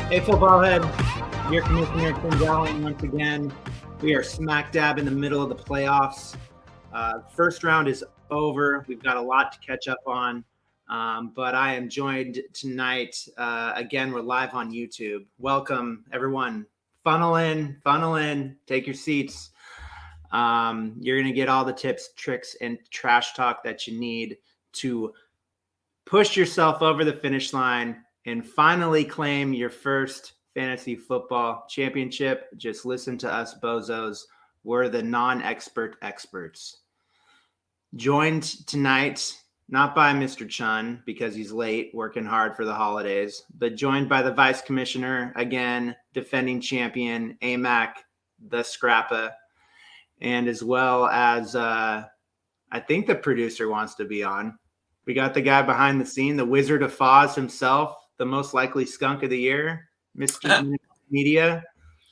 Hey, football head, your commissioner, Tim Dowling, once again. We are smack dab in the middle of the playoffs. First round is over. We've got a lot to catch up on. But I am joined tonight. Again, we're live on YouTube. Welcome, everyone. Funnel in, take your seats. You're going to get all the tips, tricks, and trash talk that you need to push yourself over the finish line and finally claim your first fantasy football championship. Just listen to us bozos. We're the non-expert experts. Joined tonight, not by Mr. Chun, because he's late, working hard for the holidays, but joined by the vice commissioner, again, defending champion, AMAC, the Scrappa, and as well as, I think the producer wants to be on. We got the guy behind the scene, the Wizard of Foz himself, the most likely skunk of the year, Mr. Media.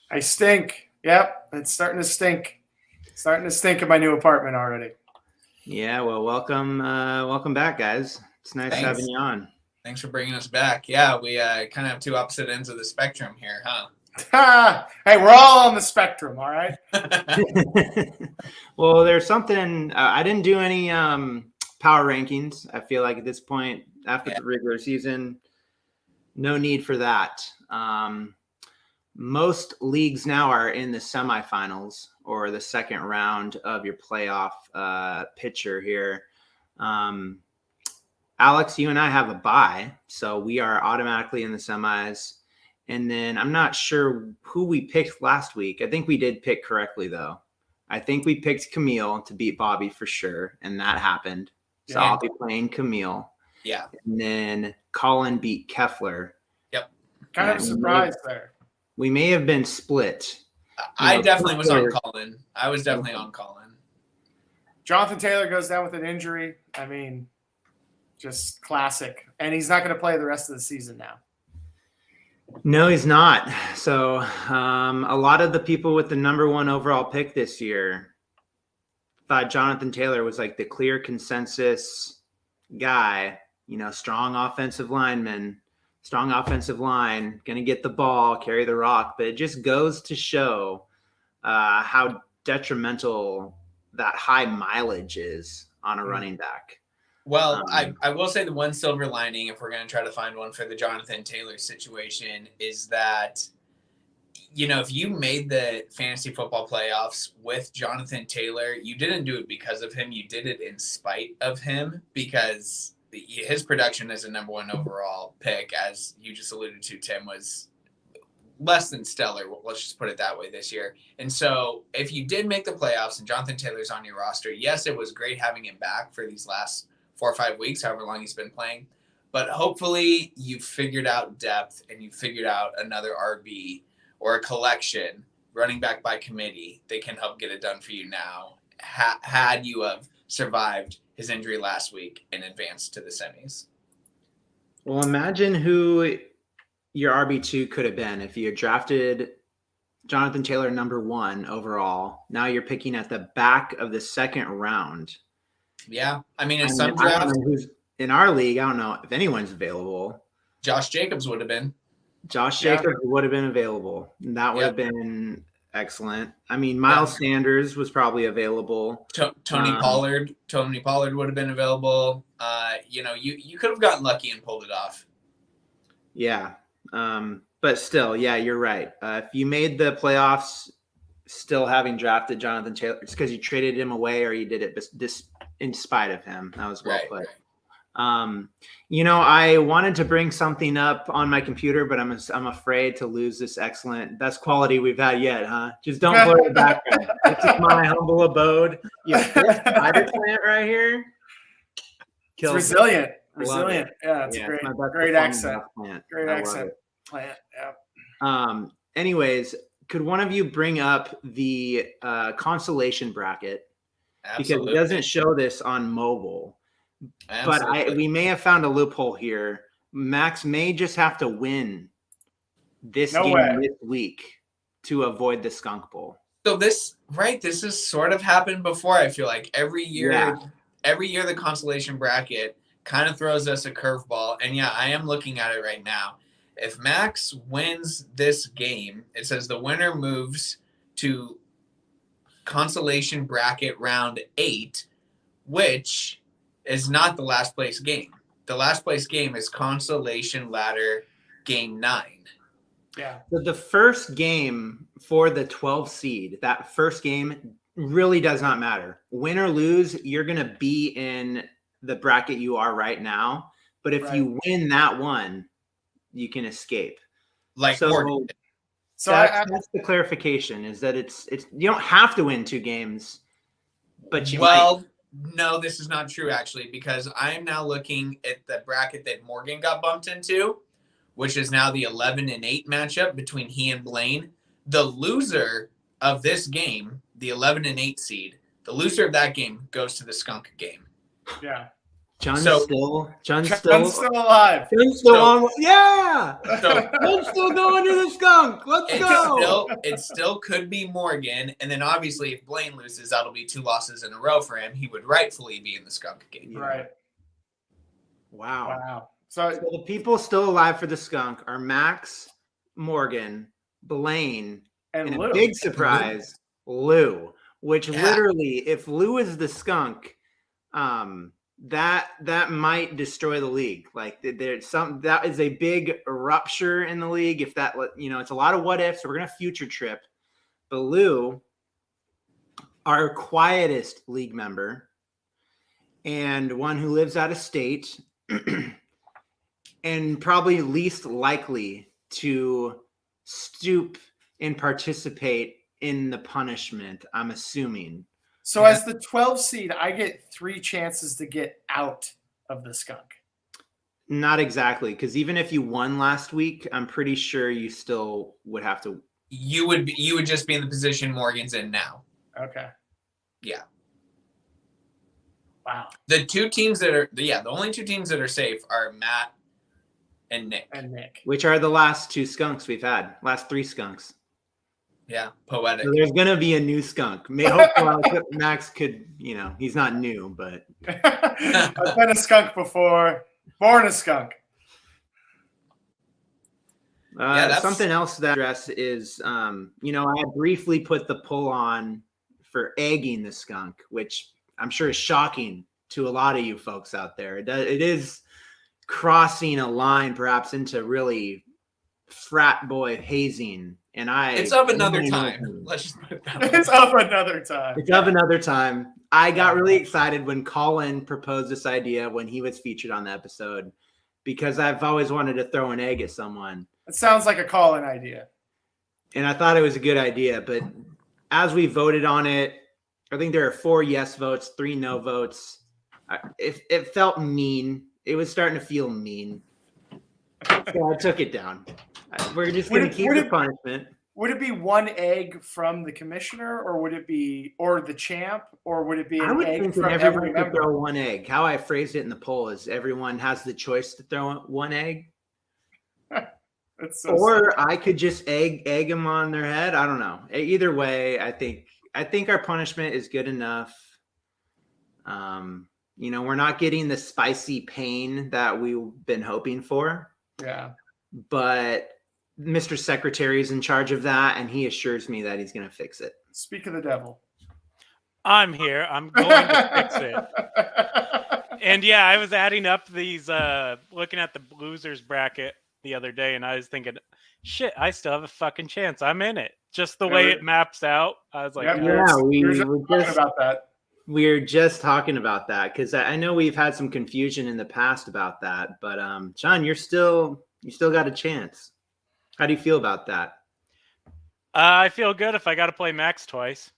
I stink. Yep, it's starting to stink. Starting to stink in my new apartment already. Yeah, well, welcome back, guys. It's nice having you on. Thanks for bringing us back. Yeah, we kind of have two opposite ends of the spectrum here, huh? Hey, we're all on the spectrum, all right? Well, there's something I didn't do any power rankings. I feel like at this point, after the regular season, no need for that. Most leagues now are in the semifinals or the second round of your playoff picture here. Alex, you and I have a bye, so we are automatically in the semis. And then I'm not sure who we picked last week. I think we did pick correctly, though. I think we picked Camille to beat Bobby for sure, and that happened. So I'll be playing Camille. Yeah. And then Colin beat Keffler. Yep. Kind of surprised there. We may have been split. I definitely was on Colin. I was definitely on Colin. Jonathan Taylor goes down with an injury. I mean, just classic. And he's not going to play the rest of the season now. No, he's not. So a lot of the people with the number one overall pick this year thought Jonathan Taylor was like the clear consensus guy, strong offensive lineman, strong offensive line, going to get the ball, carry the rock. But it just goes to show how detrimental that high mileage is on a running back. Well, I will say the one silver lining, if we're going to try to find one for the Jonathan Taylor situation, is that, if you made the fantasy football playoffs with Jonathan Taylor, you didn't do it because of him. You did it in spite of him, because his production as a number one overall pick, as you just alluded to, Tim, was less than stellar. Let's just put it that way this year. And so if you did make the playoffs and Jonathan Taylor's on your roster, yes, it was great having him back for these last 4 or 5 weeks, however long he's been playing. But hopefully you've figured out depth and you've figured out another RB or a collection, running back by committee, they can help get it done for you now. Had you have survived his injury last week and advanced to the semis. Well, imagine who your RB2 could have been if you had drafted Jonathan Taylor number one overall. Now you're picking at the back of the second round. Yeah. I mean, in some drafts, in our league, I don't know if anyone's available. Josh Jacobs would have been. Josh Jacobs would have been available. That would have been excellent. I mean, Miles Sanders was probably available. Tony Pollard would have been available. You could have gotten lucky and pulled it off. Yeah. But still, yeah, you're right. If you made the playoffs still having drafted Jonathan Taylor, it's because you traded him away or you did it in spite of him. That was well put. I wanted to bring something up on my computer, but I'm afraid to lose this best quality we've had yet, huh? Just don't blur the background. This is my humble abode. You have this spider plant right here. It's resilient. Resilient. Yeah, it's great accent. Great accent plant. Yeah. Anyways, could one of you bring up the consolation bracket? Absolutely. Because it doesn't show this on mobile. Absolutely. But we may have found a loophole here. Max may just have to win this game this week to avoid the Skunk Bowl. So this has sort of happened before. I feel like every year the consolation bracket kind of throws us a curveball. And yeah, I am looking at it right now. If Max wins this game, it says the winner moves to consolation bracket round 8, which is not the last place game. The last place game is consolation ladder game 9. Yeah. So the first game for the 12 seed, that first game really does not matter. Win or lose, you're going to be in the bracket you are right now. But if you win that one, you can escape. Like so, Morgan. So that's the clarification, is that it's you don't have to win 2 games, but you might. No, this is not true actually, because I'm now looking at the bracket that Morgan got bumped into, which is now the 11 and 8 matchup between he and Blaine. The loser of this game, the 11 and 8 seed, the loser of that game goes to the skunk game. Yeah. John's still alive. John's still on. Yeah. So John's still going to the skunk. Let's go. It still could be Morgan, and then obviously if Blaine loses, that'll be 2 losses in a row for him. He would rightfully be in the skunk game. Right. Wow. So the people still alive for the skunk are Max, Morgan, Blaine, and Lou. A big surprise, Lou. Which literally, if Lou is the skunk, that might destroy the league. Like there's that is a big rupture in the league. If that, it's a lot of what ifs. So we're gonna future trip, but Lou, our quietest league member, and one who lives out of state, and probably least likely to stoop and participate in the punishment, I'm assuming. So as the 12 seed, I get 3 chances to get out of the skunk. Not exactly, because even if you won last week, I'm pretty sure you still would have to. You would just be in the position Morgan's in now. Okay. Yeah. Wow. The only 2 teams that are safe are Matt and Nick. Which are the last 2 skunks we've had. Last 3 skunks. Yeah, poetic. So there's going to be a new skunk. Hopefully Max could, he's not new, but. I've been a skunk before. Born a skunk. Something else that I address is, I briefly put the pull on for egging the skunk, which I'm sure is shocking to a lot of you folks out there. It is crossing a line perhaps into really frat boy hazing. And it's of another time. Let's just put it that way. It's of another time. It's of another time. I got really excited when Colin proposed this idea when he was featured on the episode, because I've always wanted to throw an egg at someone. It sounds like a call-in idea. And I thought it was a good idea, but as we voted on it, I think there are 4 yes votes, 3 no votes. It felt mean. It was starting to feel mean. So I took it down. We're just going to keep the punishment. Would it be 1 egg from the commissioner, or would it be, or the champ, or would it be an egg from every member? Throw 1 egg. How I phrased it in the poll is everyone has the choice to throw 1 egg. I could just egg them on their head. I don't know. Either way, I think our punishment is good enough. We're not getting the spicy pain that we've been hoping for. Yeah. But Mr. Secretary is in charge of that, and he assures me that he's going to fix it. Speak of the devil. I'm here. I'm going to fix it. And yeah, I was adding up these, looking at the losers bracket the other day, and I was thinking, shit, I still have a fucking chance. I'm in it. Just the way it maps out. I was like, we were just talking about that. We're just talking about that because I know we've had some confusion in the past about that. But John, you still got a chance. How do you feel about that? I feel good if I got to play Max twice.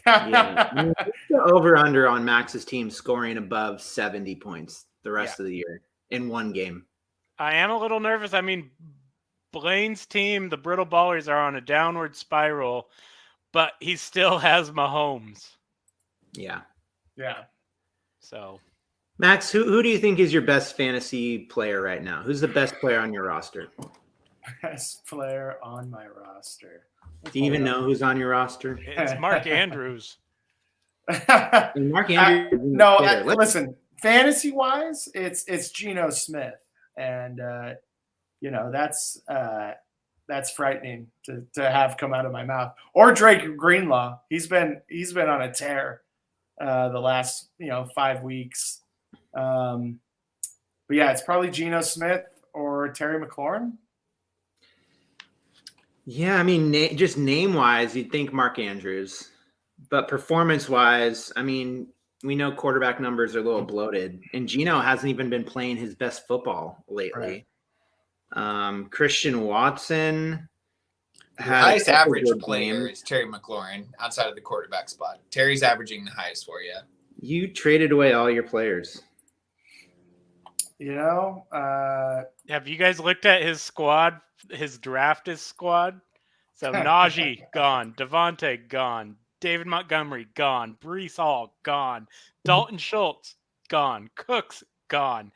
Yeah. Over under on Max's team scoring above 70 points the rest of the year in 1 game. I am a little nervous. I mean, Blaine's team, the Brittle Ballers, are on a downward spiral, but he still has Mahomes. Yeah. Yeah. So, Max, who do you think is your best fantasy player right now? Who's the best player on your roster? Best player on my roster. Do you even know who's on your roster? it's Mark Andrews. Mark Andrews. Listen, fantasy wise, it's Geno Smith, and that's frightening to have come out of my mouth. Or Drake Greenlaw. He's been on a tear the last 5 weeks. But yeah, it's probably Geno Smith or Terry McLaurin. Yeah, I mean, just name-wise, you'd think Mark Andrews. But performance-wise, I mean, we know quarterback numbers are a little bloated. And Geno hasn't even been playing his best football lately. Right. Christian Watson The highest average player is Terry McLaurin outside of the quarterback spot. Terry's averaging the highest for you. You traded away all your players. Have you guys looked at his squad? His draft is squad. So Najee gone, Devontae gone, David Montgomery gone, Breece Hall gone, Dalton Schultz gone, Cooks gone.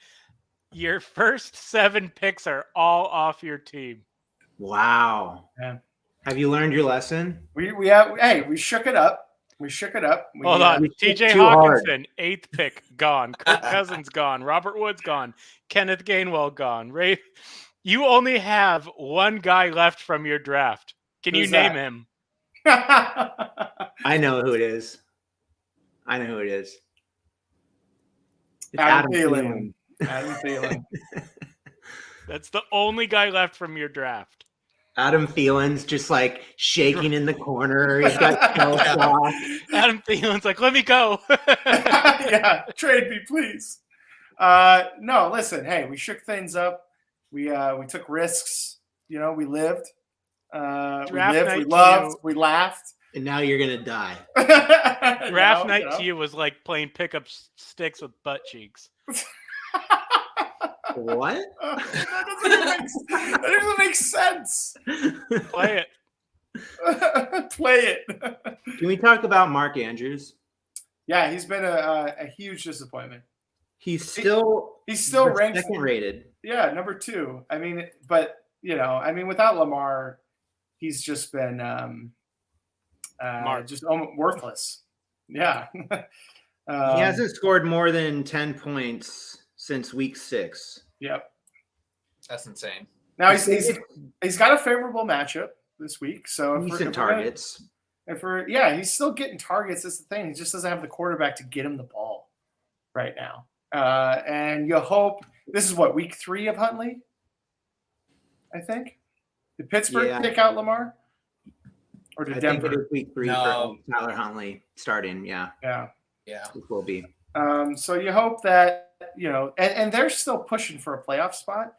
Your first 7 picks are all off your team. Wow. Yeah. Have you learned your lesson? We shook it up. Hold on. TJ Hawkinson, 8th pick, gone. Kirk Cousins gone. Robert Woods gone. Kenneth Gainwell gone. Ray, you only have one guy left from your draft. Can you name him? I know who it is. It's Adam Thielen. Adam Thielen. That's the only guy left from your draft. Adam Thielen's just like shaking in the corner. He's got Adam Thielen's like, let me go. Yeah, trade me, please. No, listen. Hey, we shook things up. We took risks. We lived. We loved. We laughed. And now you're gonna die. Draft night to you was like playing pickup sticks with butt cheeks. What? That doesn't make sense. Play it. Play it. Can we talk about Mark Andrews? Yeah, he's been a huge disappointment. He's still ranked second rated. Yeah, number 2. I mean, but without Lamar, he's just been just almost worthless. Yeah. He hasn't scored more than 10 points since week 6. Yep. That's insane. Now he's got a favorable matchup this week, so decent targets. He's still getting targets. That's the thing. He just doesn't have the quarterback to get him the ball right now. And you hope this is week 3 of Huntley. I think. Did Pittsburgh pick out Lamar? Or did Denver? I think it is week 3 for Tyler Huntley starting. Yeah. Yeah. It will be. So you hope that and they're still pushing for a playoff spot.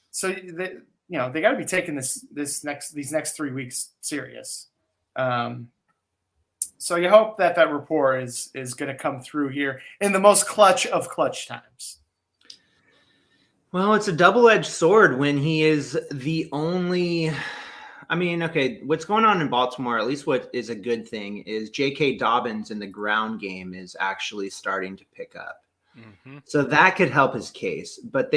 So they got to be taking these next 3 weeks serious. So you hope that rapport is going to come through here in the most clutch of clutch times. Well, it's a double-edged sword when he is the only. I mean, okay, what's going on in Baltimore, at least what is a good thing, is J.K. Dobbins in the ground game is actually starting to pick up. Mm-hmm. So that could help his case. But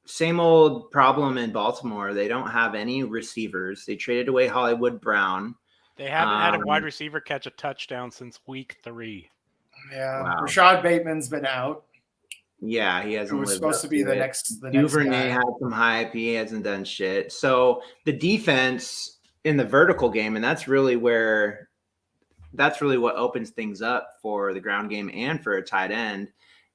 same old problem in Baltimore. They don't have any receivers. They traded away Hollywood Brown. They haven't had a wide receiver catch a touchdown since week 3. Yeah. Wow. Rashad Bateman's been out. Yeah, he hasn't. Who was supposed to be the next Duvernay had some hype. He hasn't done shit. So the defense in the vertical game, and that's really what opens things up for the ground game and for a tight end.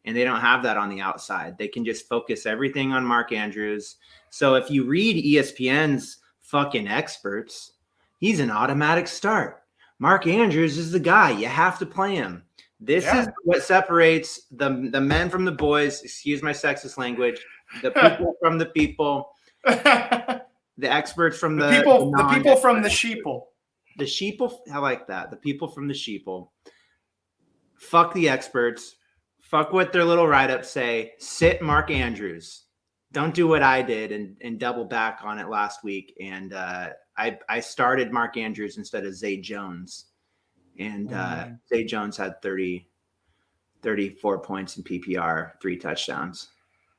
And they don't have that on the outside. They can just focus everything on Mark Andrews. So if you read ESPN's fucking experts, he's an automatic start. Mark Andrews is the guy. You have to play him. This is what separates the men from the boys. Excuse my sexist language. The people from the people. The experts from the people. The people from the sheeple. The sheeple. I like that. The people from the sheeple. Fuck the experts. Fuck what their little write-ups say. Sit Mark Andrews. Don't do what I did and double back on it last week. And I started Mark Andrews instead of Zay Jones. And Zay Jones had 34 points in PPR, 3 touchdowns.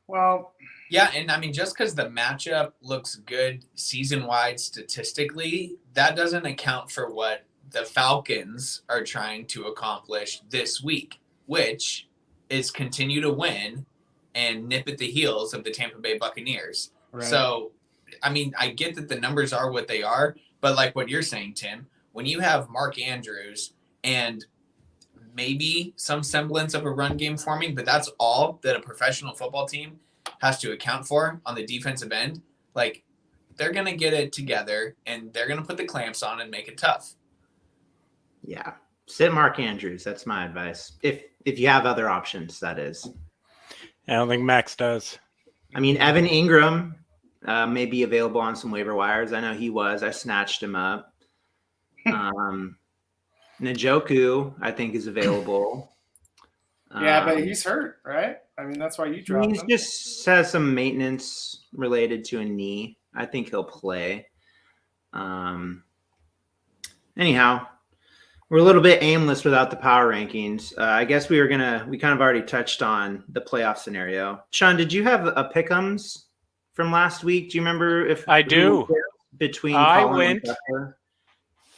Well, yeah, and I mean, just because the matchup looks good season-wide statistically, that doesn't account for what the Falcons are trying to accomplish this week, which is continue to win and nip at the heels of the Tampa Bay Buccaneers. Right. So I mean, I get that the numbers are what they are, but like what you're saying, Tim, when you have Mark Andrews and maybe some semblance of a run game forming, but that's all that a professional football team has to account for on the defensive end, like they're going to get it together and they're going to put the clamps on and make it tough. Yeah. Sit Mark Andrews. That's my advice. If you have other options, that is. I don't think Max does. I mean, Evan Ingram may be available on some waiver wires. I know he was. I snatched him up. Njoku, I think, is available. Yeah, but he's hurt, right? I mean, that's why you dropped He him. just has some maintenance related to a knee. I think he'll play. Anyhow, we're a little bit aimless without the power rankings. I guess we kind of already touched on the playoff scenario. Sean, did you have a pick'ems from last week? Do you remember if I do. Between I Colin went and Tucker?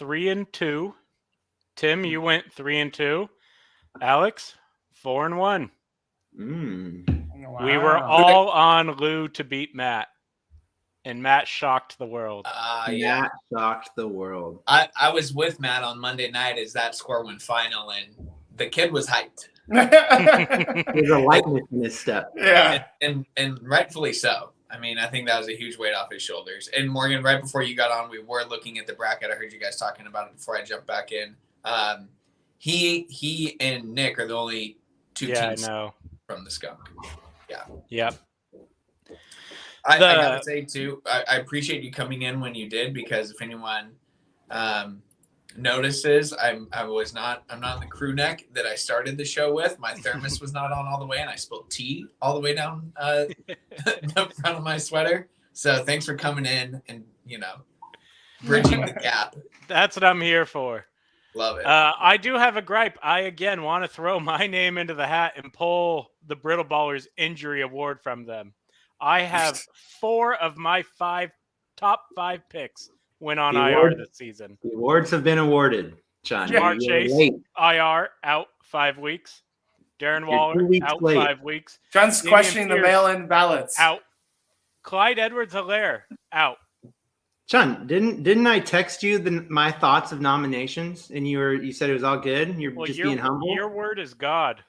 3-2. Tim, you went 3-2. Alex, 4-1. Wow. We were all on Lou to beat Matt, and Matt shocked the world. Yeah. Matt shocked the world. I was with Matt on Monday night as that score went final, and the kid was hyped. There's a lightness in his step. Yeah. And rightfully so. I mean, I think that was a huge weight off his shoulders. And Morgan, right before you got on, we were looking at the bracket. I heard you guys talking about it before I jumped back in. He and Nick are the only two teams from the Skunk. Yeah. Yep. I gotta say too, I appreciate you coming in when you did, because if anyone notices, I'm not in the crew neck that I started the show with. My thermos was not on all the way, and I spilled tea all the way down the front of my sweater. So thanks for coming in and bridging the gap. That's what I'm here for. Love it. I do have a gripe. I again want to throw my name into the hat and pull the Brittle Ballers injury award from them. I have 4 of my top 5 picks went on IR this season. The awards have been awarded, John. Jamar Chase, IR, out 5 weeks. Darren Waller, out late. 5 weeks. John's Damian questioning the Pierce, mail-in ballots. Out. Clyde Edwards-Helaire, out. John, didn't I text you my thoughts of nominations, and you said it was all good? You're just being humble. Your word is God.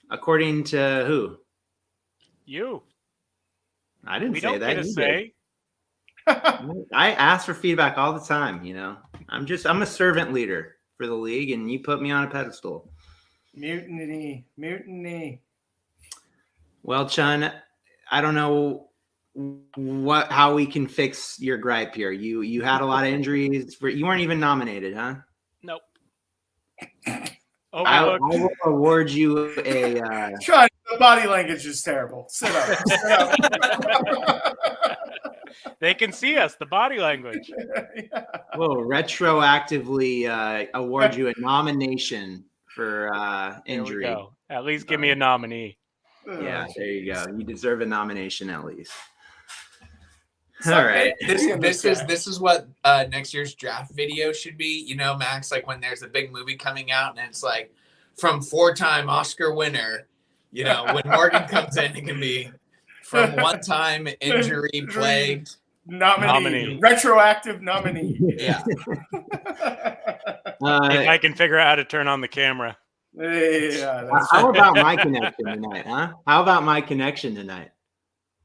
According to who? You. I didn't We say don't that. get a You say. did. I ask for feedback all the time. I'm a servant leader for the league, and you put me on a pedestal. Mutiny. Well, Chun, I don't know how we can fix your gripe here. You had a lot of injuries. You weren't even nominated, huh? Nope. I will award you a. Sean, the body language is terrible. Sit up. They can see us, the body language. Yeah. We'll retroactively award you a nomination for injury. There we go. At least give me a nominee. Yeah, there you go. You deserve a nomination at least. So All right. This is what next year's draft video should be. Max, like when there's a big movie coming out and it's like from 4-time Oscar winner, when Morgan comes in, it can be from 1-time injury plagued nominee. Retroactive nominee. Yeah. If I can figure out how to turn on the camera. Yeah. How about my connection tonight, huh? How about my connection tonight?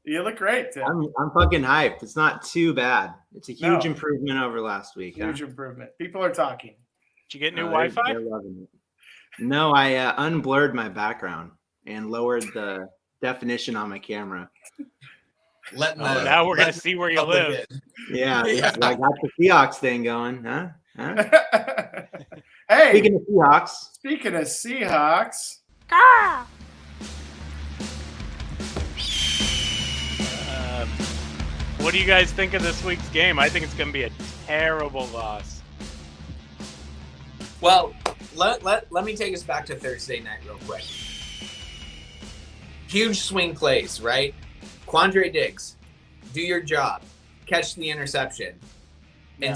You look great, Tim. I'm fucking hyped. It's not too bad. It's a huge improvement over last week. Huge improvement. People are talking. Did you get new Wi-Fi? Wi-Fi? They're loving it. No, I unblurred my background and lowered the definition on my camera. Now we're going to see where you live. Yeah, I got the Seahawks thing going, huh? Hey, Speaking of Seahawks. What do you guys think of this week's game? I think it's going to be a terrible loss. Well, let me take us back to Thursday night real quick. Huge swing plays, right? Quandre Diggs, do your job. Catch the interception. Yeah.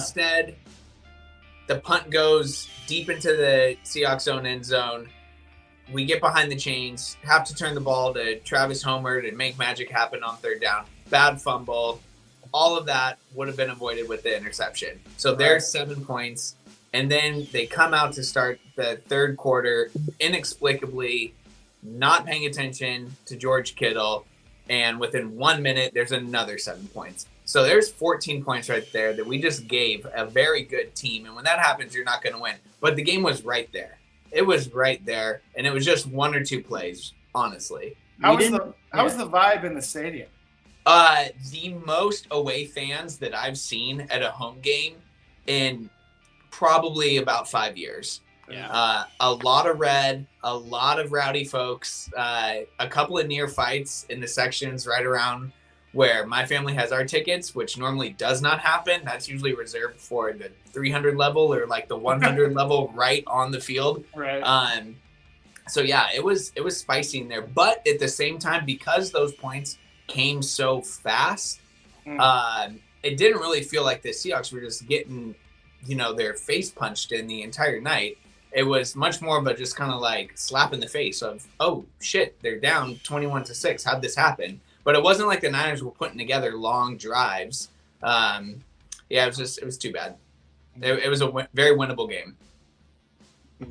we get behind the chains, have to turn the ball to Travis Homer to make magic happen on third down. Bad fumble. All of that would have been avoided with the interception. So there's 7 points. And then they come out to start the third quarter, inexplicably not paying attention to George Kittle. And within 1 minute, there's another 7 points. So there's 14 points right there that we just gave a very good team. And when that happens, you're not going to win. But the game was right there. It was right there. And it was just 1 or 2 plays, honestly. How was the vibe in the stadium? The most away fans that I've seen at a home game in probably about 5 years. Yeah. A lot of red, a lot of rowdy folks, a couple of near fights in the sections right around where my family has our tickets, which normally does not happen. That's usually reserved for the 300 level or like the 100 level right on the field. Right. So yeah, it was spicy in there, but at the same time, because those points came so fast, it didn't really feel like the Seahawks were just getting, their face punched in the entire night. It was much more of a just kind of like slap in the face of, oh shit, they're down 21-6. How'd this happen? But it wasn't like the Niners were putting together long drives. It was too bad. It was a very winnable game.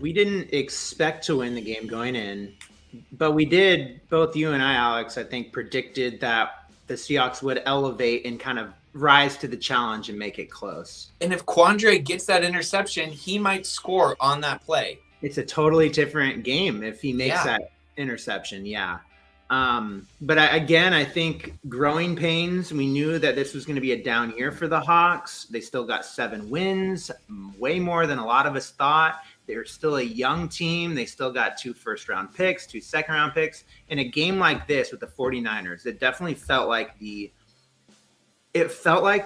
We didn't expect to win the game going in, but we did, both you and I, Alex, I think predicted that the Seahawks would elevate and kind of rise to the challenge and make it close. And if Quandre gets that interception, he might score on that play. It's a totally different game if he makes that interception. Yeah. But I think growing pains, we knew that this was going to be a down year for the Hawks. They still got 7 wins, way more than a lot of us thought. They're still a young team. They still got 2 first-round picks, 2 second-round picks. In a game like this with the 49ers, it definitely felt like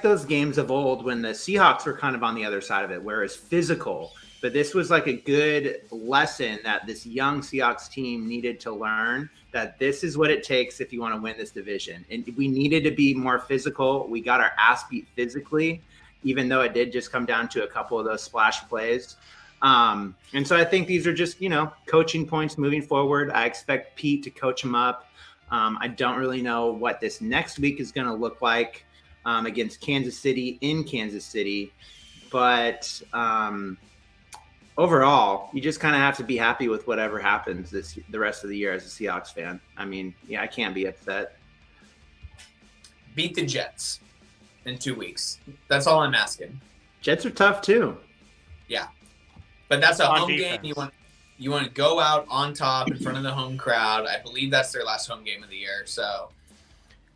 those games of old when the Seahawks were kind of on the other side of it, where it's physical. But this was like a good lesson that this young Seahawks team needed to learn, that this is what it takes if you want to win this division. And we needed to be more physical. We got our ass beat physically, even though it did just come down to a couple of those splash plays. And so I think these are just, coaching points moving forward. I expect Pete to coach them up. I don't really know what this next week is going to look like against Kansas City in Kansas City. But overall, you just kind of have to be happy with whatever happens the rest of the year as a Seahawks fan. I mean, I can't be upset. Beat the Jets in 2 weeks. That's all I'm asking. Jets are tough too. Yeah. But that's a home defense. game. You want to go out on top in front of the home crowd. I believe that's their last home game of the year. So,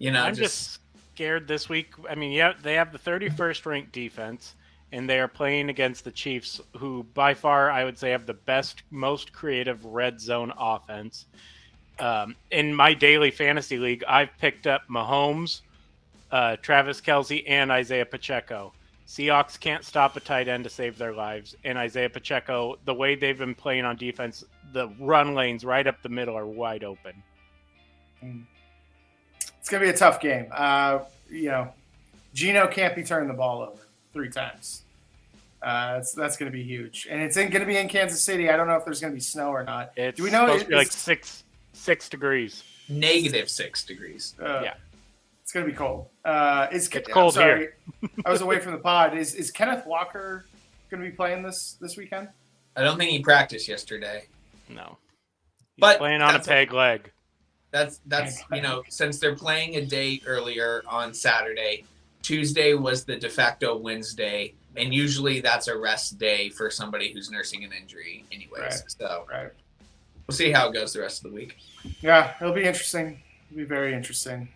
I'm just scared this week. I mean, they have the 31st ranked defense, and they are playing against the Chiefs, who by far I would say have the best, most creative red zone offense. In my daily fantasy league, I've picked up Mahomes, Travis Kelce, and Isaiah Pacheco. Seahawks can't stop a tight end to save their lives. And Isaiah Pacheco, the way they've been playing on defense, the run lanes right up the middle are wide open. It's going to be a tough game. Geno can't be turning the ball over 3 times. That's going to be huge. And it's going to be in Kansas City. I don't know if there's going to be snow or not. It's Do we know supposed to be like six degrees. -6 degrees. Yeah. It's going to be cold. It's cold here. I was away from the pod. Is Kenneth Walker going to be playing this weekend? I don't think he practiced yesterday. No. He's But playing on a peg leg. That's since they're playing a date earlier on Saturday, Tuesday was the de facto Wednesday, and usually that's a rest day for somebody who's nursing an injury anyways. Right. So Right. we'll see how it goes the rest of the week. Yeah, it'll be interesting. It'll be very interesting.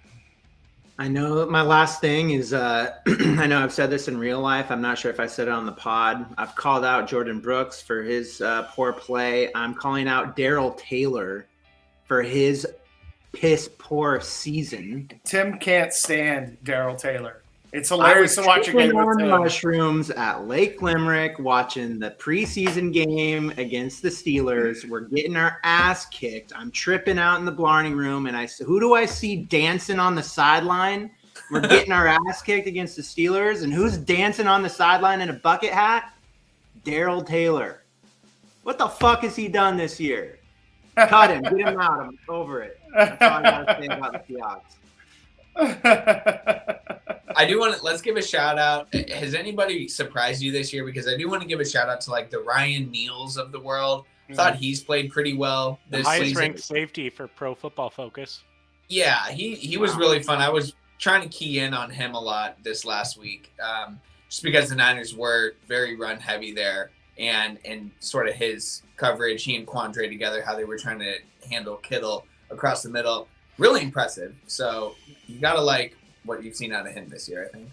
I know my last thing is, I know I've said this in real life. I'm not sure if I said it on the pod. I've called out Jordan Brooks for his poor play. I'm calling out Darrell Taylor for his piss poor season. Tim can't stand Darrell Taylor. It's hilarious to watch a game with on Tim. mushrooms at Lake Limerick, watching the preseason game against the Steelers. We're getting our ass kicked. I'm tripping out in the Blarney room, and who do I see dancing on the sideline? We're getting our ass kicked against the Steelers, and who's dancing on the sideline in a bucket hat? Darrell Taylor. What the fuck has he done this year? Cut him. Get him out. I'm over it. That's all I got to say about the Seahawks. I do want to let's give a shout out. Has anybody surprised you this year? Because I do want to give a shout out to like the Ryan Neals of the world. Thought he's played pretty well The this highest season. ranked safety for Pro Football Focus. Yeah, he was really fun. I was trying to key in on him a lot this last week, just because the Niners were very run heavy there, and sort of his coverage, he and Quandre together, how they were trying to handle Kittle across the middle, really impressive. So you gotta like what you've seen out of him this year, I think.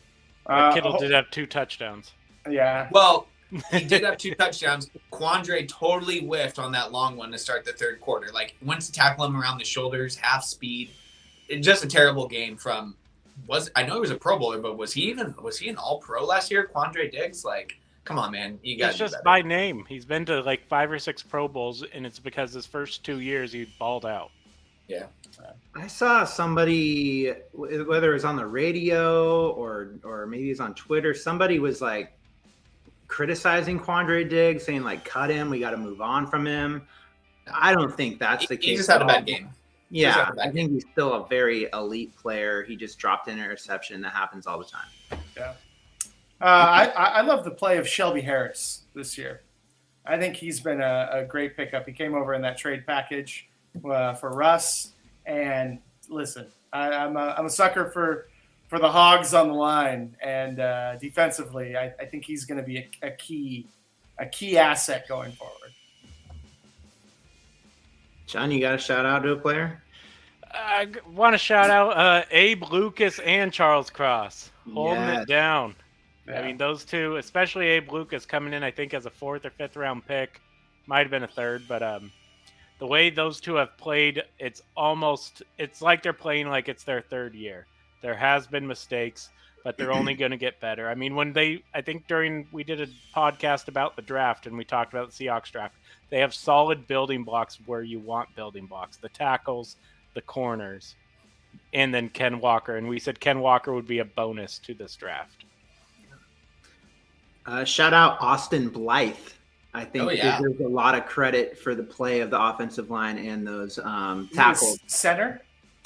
Kittle did have 2 touchdowns. Yeah. Well, he did have 2 touchdowns. Quandre totally whiffed on that long one to start the third quarter. Like went to tackle him around the shoulders, half speed. Just a terrible game from. I know he was a Pro Bowler, but was he an All Pro last year? Quandre Diggs, like, come on, man, you got. It's just by name. He's been to like 5 or 6 Pro Bowls, and it's because his first 2 years he balled out. Yeah. I saw somebody, whether it was on the radio or maybe it's on Twitter, somebody was like criticizing Quandre Diggs, saying like, cut him, we got to move on from him. I don't think that's the case. He just had a bad game. Yeah, I think he's still a very elite player. He just dropped an interception. That happens all the time. Yeah. I love the play of Shelby Harris this year. I think he's been a great pickup. He came over in that trade package for Russ. And listen, I'm a sucker for the Hogs on the line, and defensively, I think he's going to be a key asset going forward. John, you got a shout out to a player? I want to shout out Abe Lucas and Charles Cross holding it down. Yeah. I mean, those two, especially Abe Lucas coming in, I think as a 4th or 5th round pick, might have been a 3rd, but the way those two have played, it's like they're playing like it's their 3rd year. There has been mistakes, but they're only going to get better. I mean, I think we did a podcast about the draft and we talked about the Seahawks draft. They have solid building blocks where you want building blocks, the tackles, the corners, and then Ken Walker. And we said Ken Walker would be a bonus to this draft. Shout out Austin Blythe. I think yeah. There's a lot of credit for the play of the offensive line and those tackles. Center?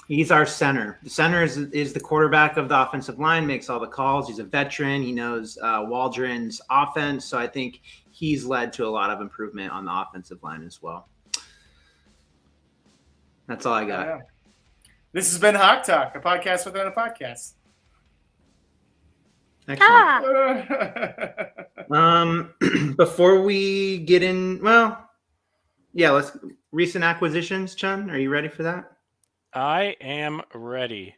He's our center. The center is the quarterback of the offensive line, makes all the calls. He's a veteran. He knows Waldron's offense. So I think he's led to a lot of improvement on the offensive line as well. That's all I got. Yeah. This has been Hawk Talk, a podcast within a podcast. Excellent. Before we get in, let's recent acquisitions. Chun, are you ready for that? I am ready.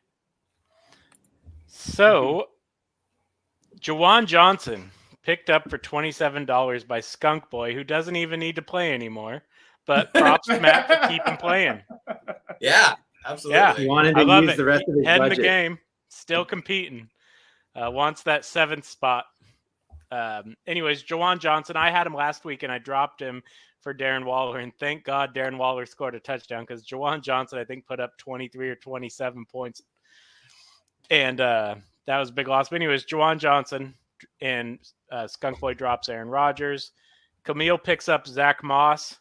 So, Juwan Johnson picked up for $27 by Skunk Boy, who doesn't even need to play anymore. But props to Matt for keeping playing. Yeah, absolutely. Yeah. He wanted I to love use it. the rest of his Head in budget. the game, still competing. Wants that 7th spot. Anyways, Juwan Johnson, I had him last week and I dropped him for Darren Waller, and thank God Darren Waller scored a touchdown because Juwan Johnson, I think, put up 23 or 27 points. And that was a big loss. But anyways, Juwan Johnson and Skunk Boy drops Aaron Rodgers. Camille picks up Zach Moss,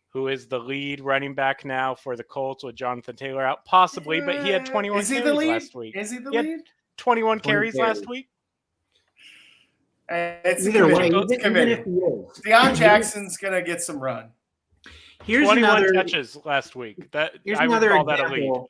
who is the lead running back now for the Colts with Jonathan Taylor out, possibly, but he had 21 carries last week. Is he the He had lead? 21 carries last week. It's Either way, committee. It's even if committee. he is. Deion Jackson's going to get some run. Here's 21 another touches last week. Here's I would another call that a lead. example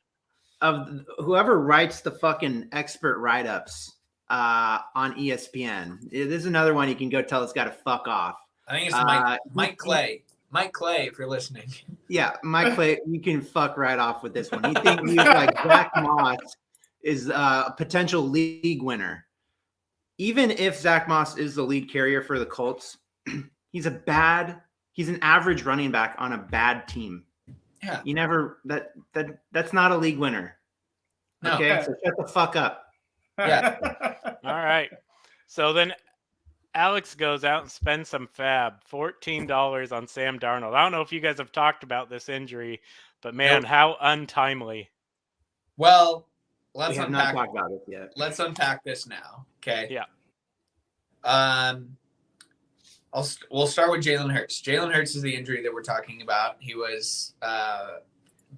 of whoever writes the fucking expert write-ups on ESPN. This is another one you can go tell it's got to fuck off. I think it's Mike Clay. Mike Clay, if you're listening. Yeah, Mike Clay, you can fuck right off with this one. He thinks he's like Zach Moss is a potential league winner. Even if Zach Moss is the lead carrier for the Colts, he's an average running back on a bad team. Yeah. You never that's not a league winner. No. Okay, so shut the fuck up. Yeah. All right. So then Alex goes out and spends some fab, $14 on Sam Darnold. I don't know if you guys have talked about this injury, but man, how untimely. Well, We let's have not unpack. talked about it yet. Let's unpack this now. Okay. Yeah. We'll start with Jalen Hurts. Jalen Hurts is the injury that we're talking about. He was,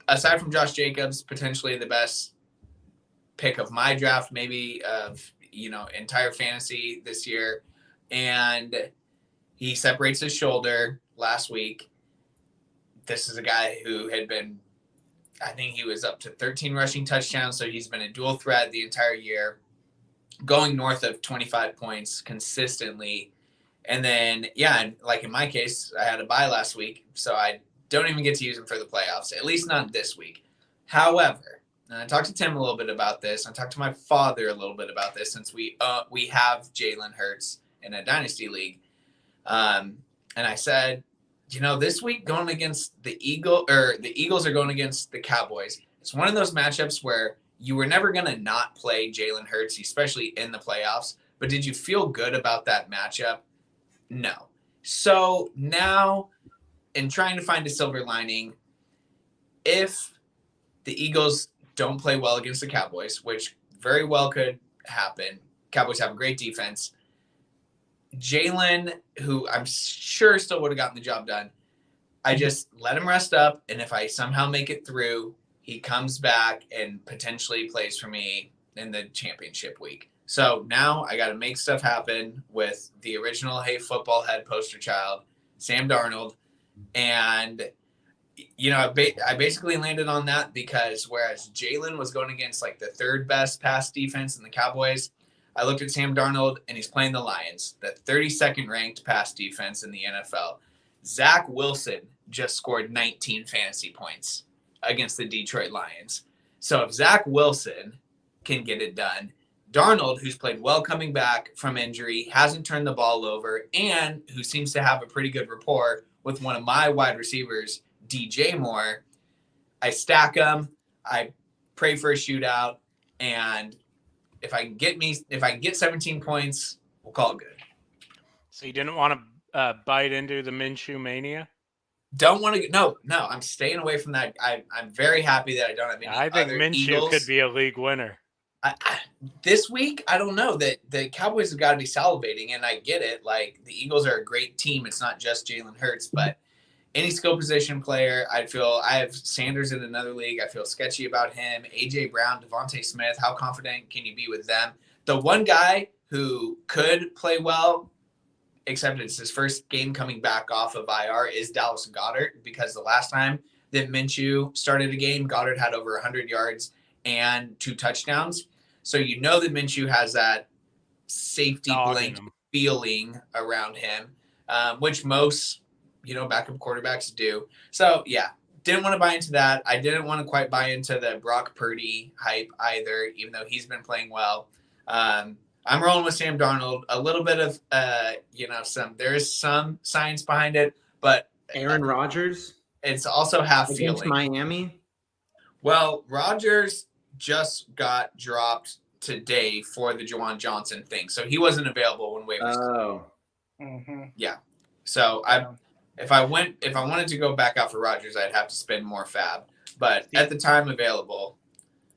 aside from Josh Jacobs, potentially the best pick of my draft, maybe of entire fantasy this year, and he separates his shoulder last week. This is a guy who had been, I think he was up to 13 rushing touchdowns, so he's been a dual threat the entire year, going north of 25 points consistently. And then, like in my case, I had a bye last week, so I don't even get to use him for the playoffs, at least not this week. However, and I talked to Tim a little bit about this. I talked to my father a little bit about this since we have Jalen Hurts in a dynasty league. And I said, this week going against the Eagles are going against the Cowboys. It's one of those matchups where you were never going to not play Jalen Hurts, especially in the playoffs. But did you feel good about that matchup? No. So now, in trying to find a silver lining, if the Eagles don't play well against the Cowboys, which very well could happen, Cowboys have a great defense, Jalen, who I'm sure still would have gotten the job done, I just let him rest up, and if I somehow make it through, he comes back and potentially plays for me in the championship week. So now I got to make stuff happen with the original Hey Football Head poster child, Sam Darnold. And, I basically landed on that because whereas Jalen was going against like the third best pass defense in the Cowboys, I looked at Sam Darnold and he's playing the Lions, the 32nd ranked pass defense in the NFL. Zach Wilson just scored 19 fantasy points against the Detroit Lions. So if Zach Wilson can get it done, Darnold, who's played well coming back from injury, hasn't turned the ball over, and who seems to have a pretty good rapport with one of my wide receivers, DJ Moore, I stack them, I pray for a shootout, and if I can get 17 points, we'll call it good. So you didn't want to bite into the Minshew mania? Don't want to. No. I'm staying away from that. I'm very happy that I don't have any. I think Minshew Eagles. could be a league winner. This week, I don't know. That the Cowboys have got to be salivating, and I get it. Like, the Eagles are a great team. It's not just Jalen Hurts, but any skill position player, I have Sanders in another league. I feel sketchy about him. AJ Brown, Devontae Smith. How confident can you be with them? The one guy who could play well, except it's his first game coming back off of IR, is Dallas Goedert, because the last time that Minshew started a game, Goddard had over 100 yards and 2 touchdowns. So that Minshew has that safety blanket feeling around him, which most, backup quarterbacks do. So, didn't want to buy into that. I didn't want to quite buy into the Brock Purdy hype either, even though he's been playing well. I'm rolling with Sam Darnold. A little bit of, there is some science behind it, but Aaron Rodgers it's also half against feeling. Miami. Well, Rodgers just got dropped today for the Juwan Johnson thing, so he wasn't available when waivers. Oh, yeah. So if I wanted to go back out for Rodgers, I'd have to spend more fab. But at the time available,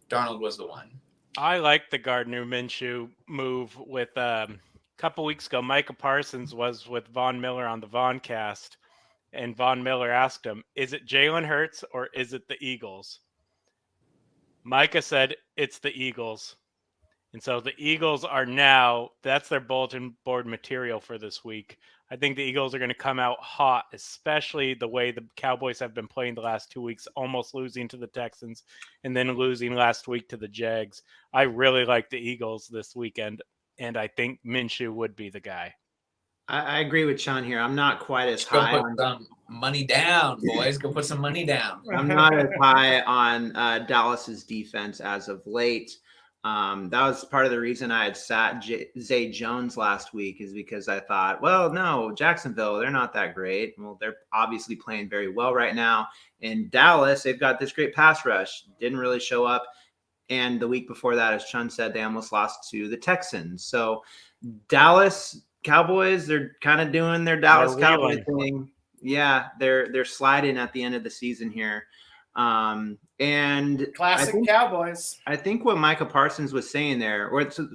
Darnold was the one. I like the Gardner Minshew move. With a couple weeks ago, Micah Parsons was with Von Miller on the Voncast, and Von Miller asked him, "Is it Jalen Hurts or is it the Eagles?" Micah said it's the Eagles. And so the Eagles that's their bulletin board material for this week. I think the Eagles are going to come out hot, especially the way the Cowboys have been playing the last 2 weeks, almost losing to the Texans and then losing last week to the Jags. I really like the Eagles this weekend, and I think Minshew would be the guy. I agree with Sean here. I'm not quite as Go high put some money down, boys. Go put some money down. I'm not as high on Dallas's defense as of late. That was part of the reason I had sat Zay Jones last week, is because I thought, well, no, Jacksonville, they're not that great. Well, they're obviously playing very well right now. In Dallas, they've got this great pass rush. Didn't really show up. And the week before that, as Chun said, they almost lost to the Texans. So Dallas Cowboys, they're kind of doing their Dallas Cowboy thing. Yeah, they're sliding at the end of the season here. And classic Cowboys. I think what Micah Parsons was saying there,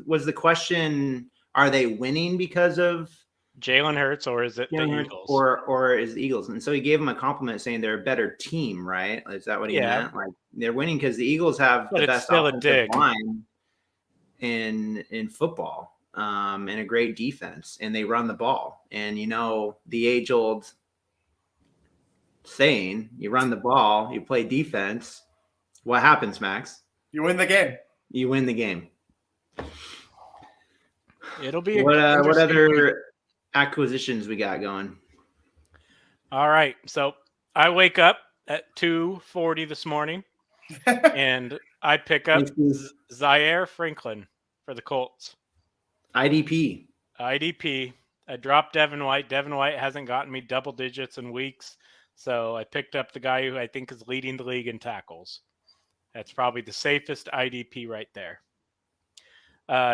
was the question, are they winning because of Jalen Hurts or is it the Jalen Hurts Eagles? or is the Eagles? And so he gave him a compliment saying they're a better team, right? Is that what he Yeah. meant? Like they're winning because the Eagles have But the it's best still a offensive dig. line in football, and a great defense, and they run the ball. And the age-old saying, you run the ball, you play defense. What happens, Max? You win the game. You win the game. It'll be a What interesting week. other acquisitions we got going? All right. So I wake up at 2:40 this morning and I pick up Zaire Franklin for the Colts. IDP. IDP. I dropped Devin White. Devin White hasn't gotten me double digits in weeks. So I picked up the guy who I think is leading the league in tackles. That's probably the safest IDP right there.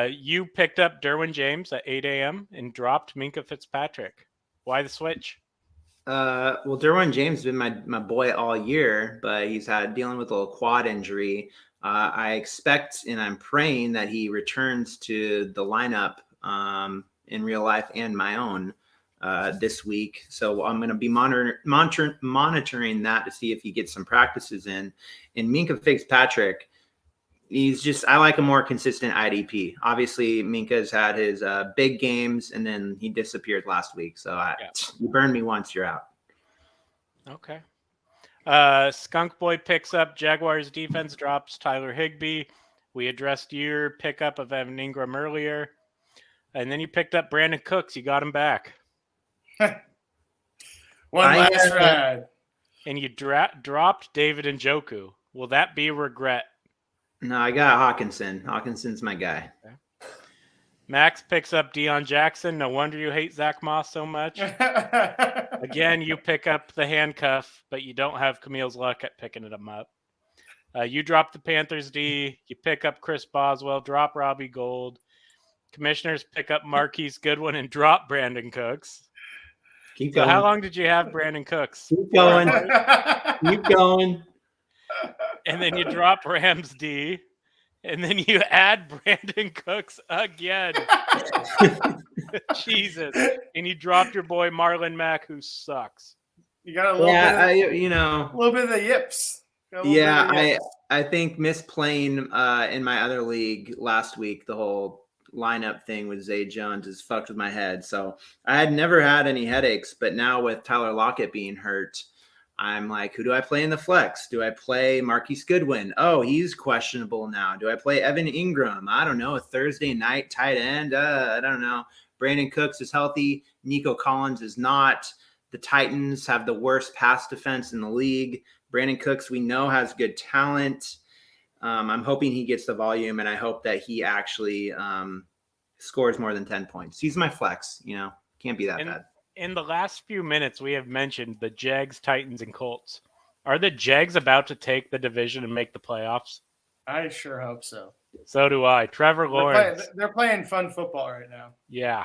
You picked up Derwin James at 8 a.m. and dropped Minkah Fitzpatrick. Why the switch? Well, Derwin James has been my boy all year, but he's dealing with a little quad injury. I expect and I'm praying that he returns to the lineup in real life and my own this week. So I'm going to be monitoring that to see if he gets some practices in. And Minkah Fitzpatrick, I like a more consistent IDP. Obviously, Minka's had his big games, and then he disappeared last week. So you burned me once, you're out. Okay. Skunk Boy picks up Jaguars defense, drops Tyler Higbee. We addressed your pickup of Evan Ingram earlier. And then you picked up Brandon Cooks. You got him back. One last ride. And you dropped David Njoku. Will that be a regret? No, I got Hawkinson. Hawkinson's my guy. Okay. Max picks up Deion Jackson. No wonder you hate Zach Moss so much. Again, you pick up the handcuff, but you don't have Camille's luck at picking it up. You drop the Panthers D. You pick up Chris Boswell, drop Robbie Gould. Commissioners pick up Marquise Goodwin and drop Brandon Cooks. Keep going. So how long did you have Brandon Cooks? Keep going. Keep going. And then you drop Rams D. And then you add Brandon Cooks again. Jesus. And you dropped your boy Marlon Mack, who sucks. You got a little bit a little bit of the yips. I think misplaying in my other league last week, the whole lineup thing with Zay Jones has fucked with my head. So I had never had any headaches, but now with Tyler Lockett being hurt, I'm like, who do I play in the flex? Do I play Marquise Goodwin? Oh, he's questionable now. Do I play Evan Ingram? I don't know. A Thursday night tight end? I don't know. Brandon Cooks is healthy. Nico Collins is not. The Titans have the worst pass defense in the league. Brandon Cooks, we know, has good talent. I'm hoping he gets the volume, and I hope that he actually scores more than 10 points. He's my flex. Can't be that bad. In the last few minutes, we have mentioned the Jags, Titans, and Colts. Are the Jags about to take the division and make the playoffs? I sure hope so. So do I. Trevor Lawrence. They're playing fun football right now. Yeah.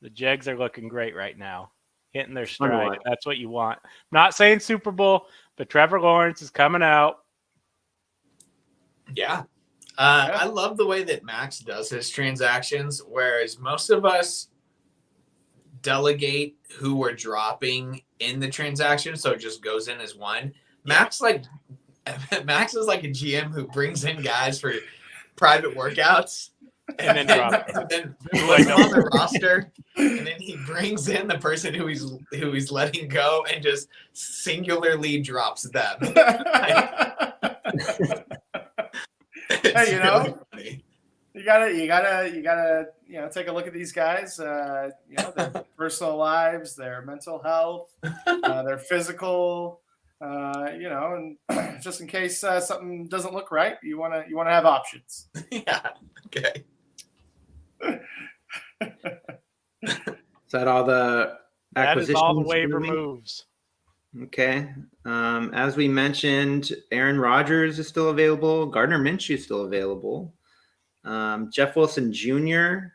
The Jags are looking great right now. Hitting their stride. That's what you want. Not saying Super Bowl, but Trevor Lawrence is coming out. Yeah. I love the way that Max does his transactions, whereas most of us delegate who we're dropping in the transaction, so it just goes in as one. Max is like a GM who brings in guys for private workouts and then puts them on the roster, and then he brings in the person who he's letting go and just singularly drops them. Hey, really funny. You gotta take a look at these guys. Their personal lives, their mental health, their physical. And just in case something doesn't look right, you wanna have options. Yeah. Okay. Is that all the acquisitions? That is all the waiver moves. Okay. As we mentioned, Aaron Rodgers is still available. Gardner Minshew is still available. Jeff Wilson Jr.,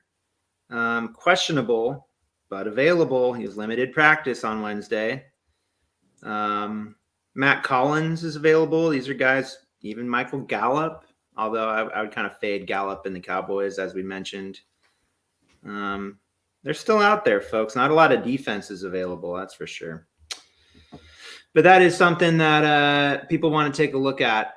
questionable, but available. He was limited practice on Wednesday. Matt Collins is available. These are guys, even Michael Gallup, although I would kind of fade Gallup in the Cowboys, as we mentioned. They're still out there, folks. Not a lot of defenses available, that's for sure. But that is something that people want to take a look at.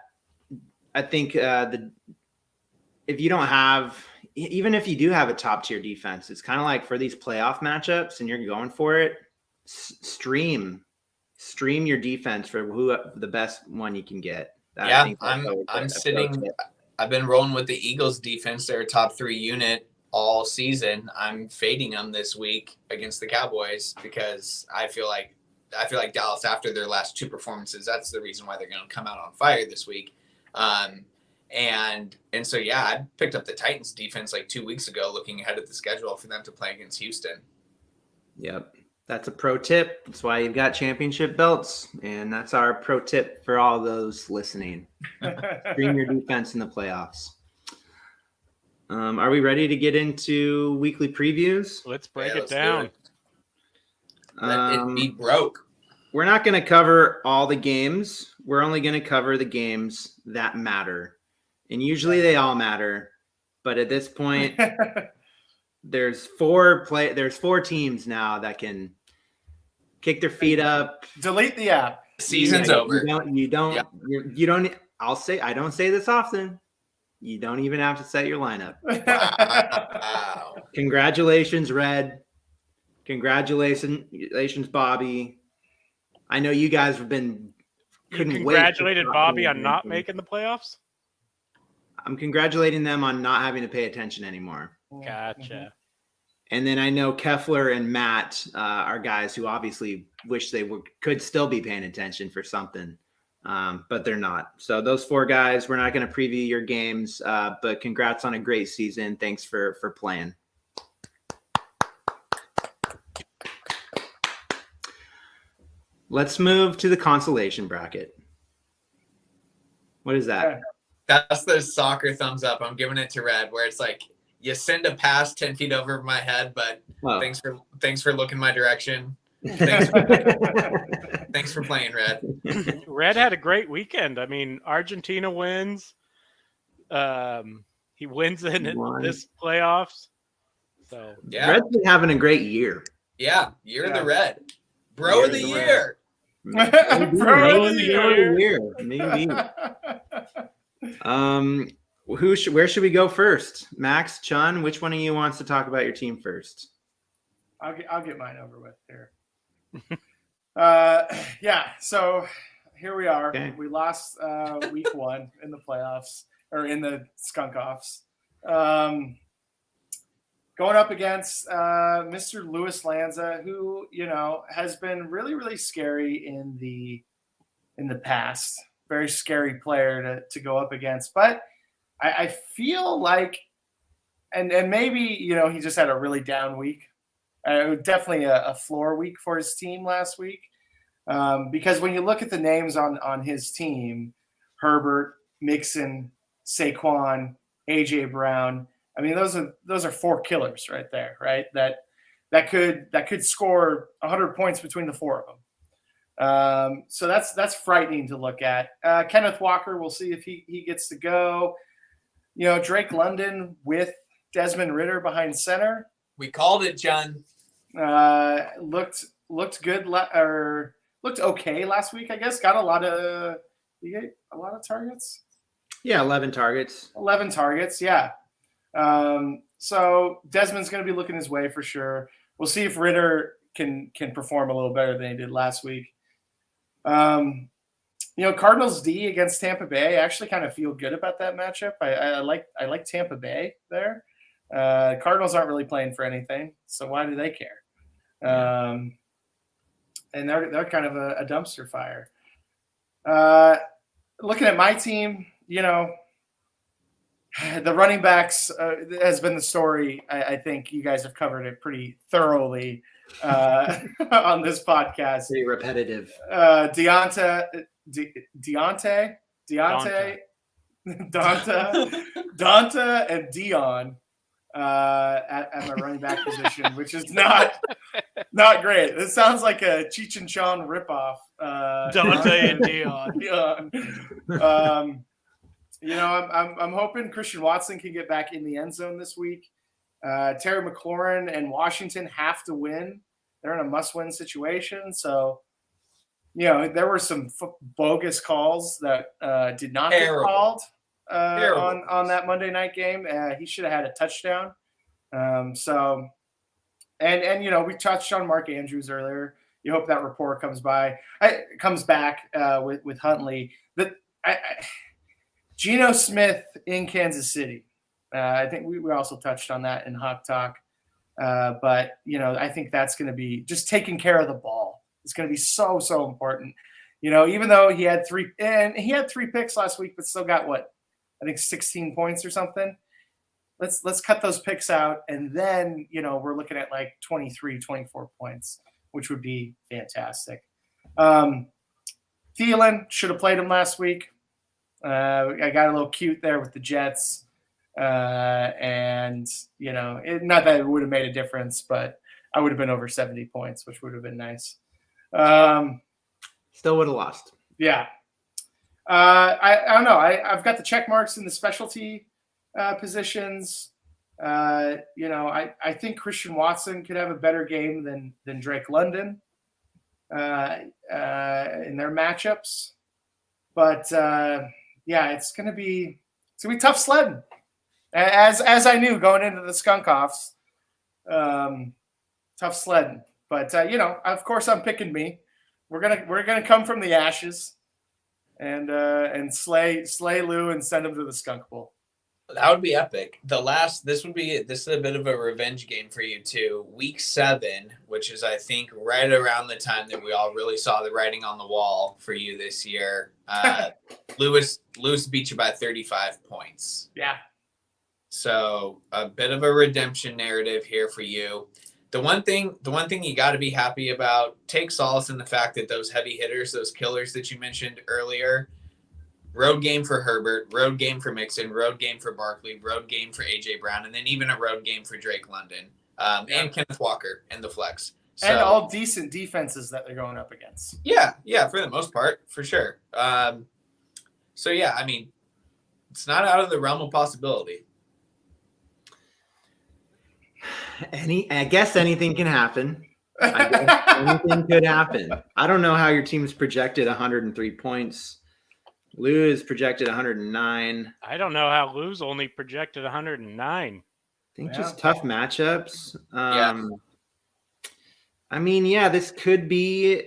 I think if you don't have, even if you do have a top tier defense, it's kind of like for these playoff matchups and you're going for it, stream your defense for who the best one you can get. Yeah, I've been rolling with the Eagles defense. They're a top 3 unit all season. I'm fading them this week against the Cowboys because I feel like Dallas, after their last 2 performances, that's the reason why they're going to come out on fire this week. And so, yeah, I picked up the Titans defense like 2 weeks ago, looking ahead at the schedule for them to play against Houston. Yep. That's a pro tip. That's why you've got championship belts. And that's our pro tip for all those listening. Stream your defense in the playoffs. Are we ready to get into weekly previews? Let's break it down. Let it be broke. We're not going to cover all the games. We're only going to cover the games that matter. And usually they all matter. But at this point, there's 4 teams now that can kick their feet up. Delete the app. Season's over. You don't. I don't say this often. You don't even have to set your lineup. Wow. Congratulations, Red. Congratulations, Bobby. I know you guys have been. You congratulated Bobby on not making the playoffs? I'm congratulating them on not having to pay attention anymore. Gotcha. And then I know Keffler and Matt are guys who obviously wish they could still be paying attention for something, but they're not. So those 4 guys, we're not going to preview your games, but congrats on a great season. Thanks for playing. Let's move to the consolation bracket. What is that? That's the soccer thumbs up. I'm giving it to Red, where it's like you send a pass 10 feet over my head, but thanks for looking my direction. Thanks for playing, Red. Red had a great weekend. I mean, Argentina wins. He wins in this playoffs. So yeah, Red's been having a great year. Yeah, year of the Red. Bro of the year. Bro of the year. Maybe. Where should we go first? Max, Chun, which one of you wants to talk about your team first? I'll get mine over with here. Yeah, so here we are. Okay. We lost week 1 in the playoffs, or in the skunk offs. Going up against Mr. Luis Lanza, who, has been really, really scary in the past. Very scary player to go up against. But I feel like, and maybe, he just had a really down week. Definitely a floor week for his team last week. Because when you look at the names on his team, Herbert, Mixon, Saquon, A.J. Brown, I mean, those are 4 killers right there, right? That could score 100 points between the 4 of them. So that's frightening to look at. Kenneth Walker, we'll see if he gets to go. Drake London with Desmond Ridder behind center. We called it, John. Looked good looked okay last week, I guess. Got a lot of targets. Yeah, 11 targets. 11 targets, yeah. So Desmond's going to be looking his way for sure. We'll see if Ridder can perform a little better than he did last week. Cardinals D against Tampa Bay. I actually kind of feel good about that matchup. I like Tampa Bay there. Cardinals aren't really playing for anything, so why do they care? And they're kind of a dumpster fire. Looking at my team, the running backs has been the story. I think you guys have covered it pretty thoroughly on this podcast. Pretty repetitive. Donta, and Dion at my running back position, which is not great. It sounds like a Cheech and Chong ripoff. Dante and Dion. I'm hoping Christian Watson can get back in the end zone this week. Terry McLaurin and Washington have to win. They're in a must-win situation. So, there were some bogus calls that did not get called on that Monday night game. He should have had a touchdown. We touched on Mark Andrews earlier. You hope that report comes back with Huntley. Geno Smith in Kansas City. I think we also touched on that in Hawk Talk. But I think that's going to be just taking care of the ball. It's going to be so, so important. Even though he had three picks last week, but still got 16 points or something. Let's cut those picks out. And then, we're looking at like 23, 24 points, which would be fantastic. Thielen should have played him last week. I got a little cute there with the Jets. Not that it would have made a difference, but I would have been over 70 points, which would have been nice. Still would have lost. Yeah. I don't know. I've got the check marks in the specialty positions. I think Christian Watson could have a better game than Drake London in their matchups. But it's gonna be tough sledding. As I knew going into the skunk offs, tough sledding. But of course I'm picking me. We're gonna come from the ashes and slay Lou and send him to the skunk bowl. That would be epic. This is a bit of a revenge game for you too. Week 7, which is I think right around the time that we all really saw the writing on the wall for you this year. Lewis beat you by 35 points. Yeah. So a bit of a redemption narrative here for you. The one thing you got to be happy about, take solace in the fact that those heavy hitters, those killers that you mentioned earlier, road game for Herbert, road game for Mixon, road game for Barkley, road game for A.J. Brown, and then even a road game for Drake London and Kenneth Walker in the flex. So, and all decent defenses that they're going up against. Yeah, for the most part, for sure. It's not out of the realm of possibility. I guess anything can happen. Anything could happen. I don't know how your team's projected 103 points. Lou is projected 109. I don't know how Lou's only projected 109. I think just tough matchups. This could be.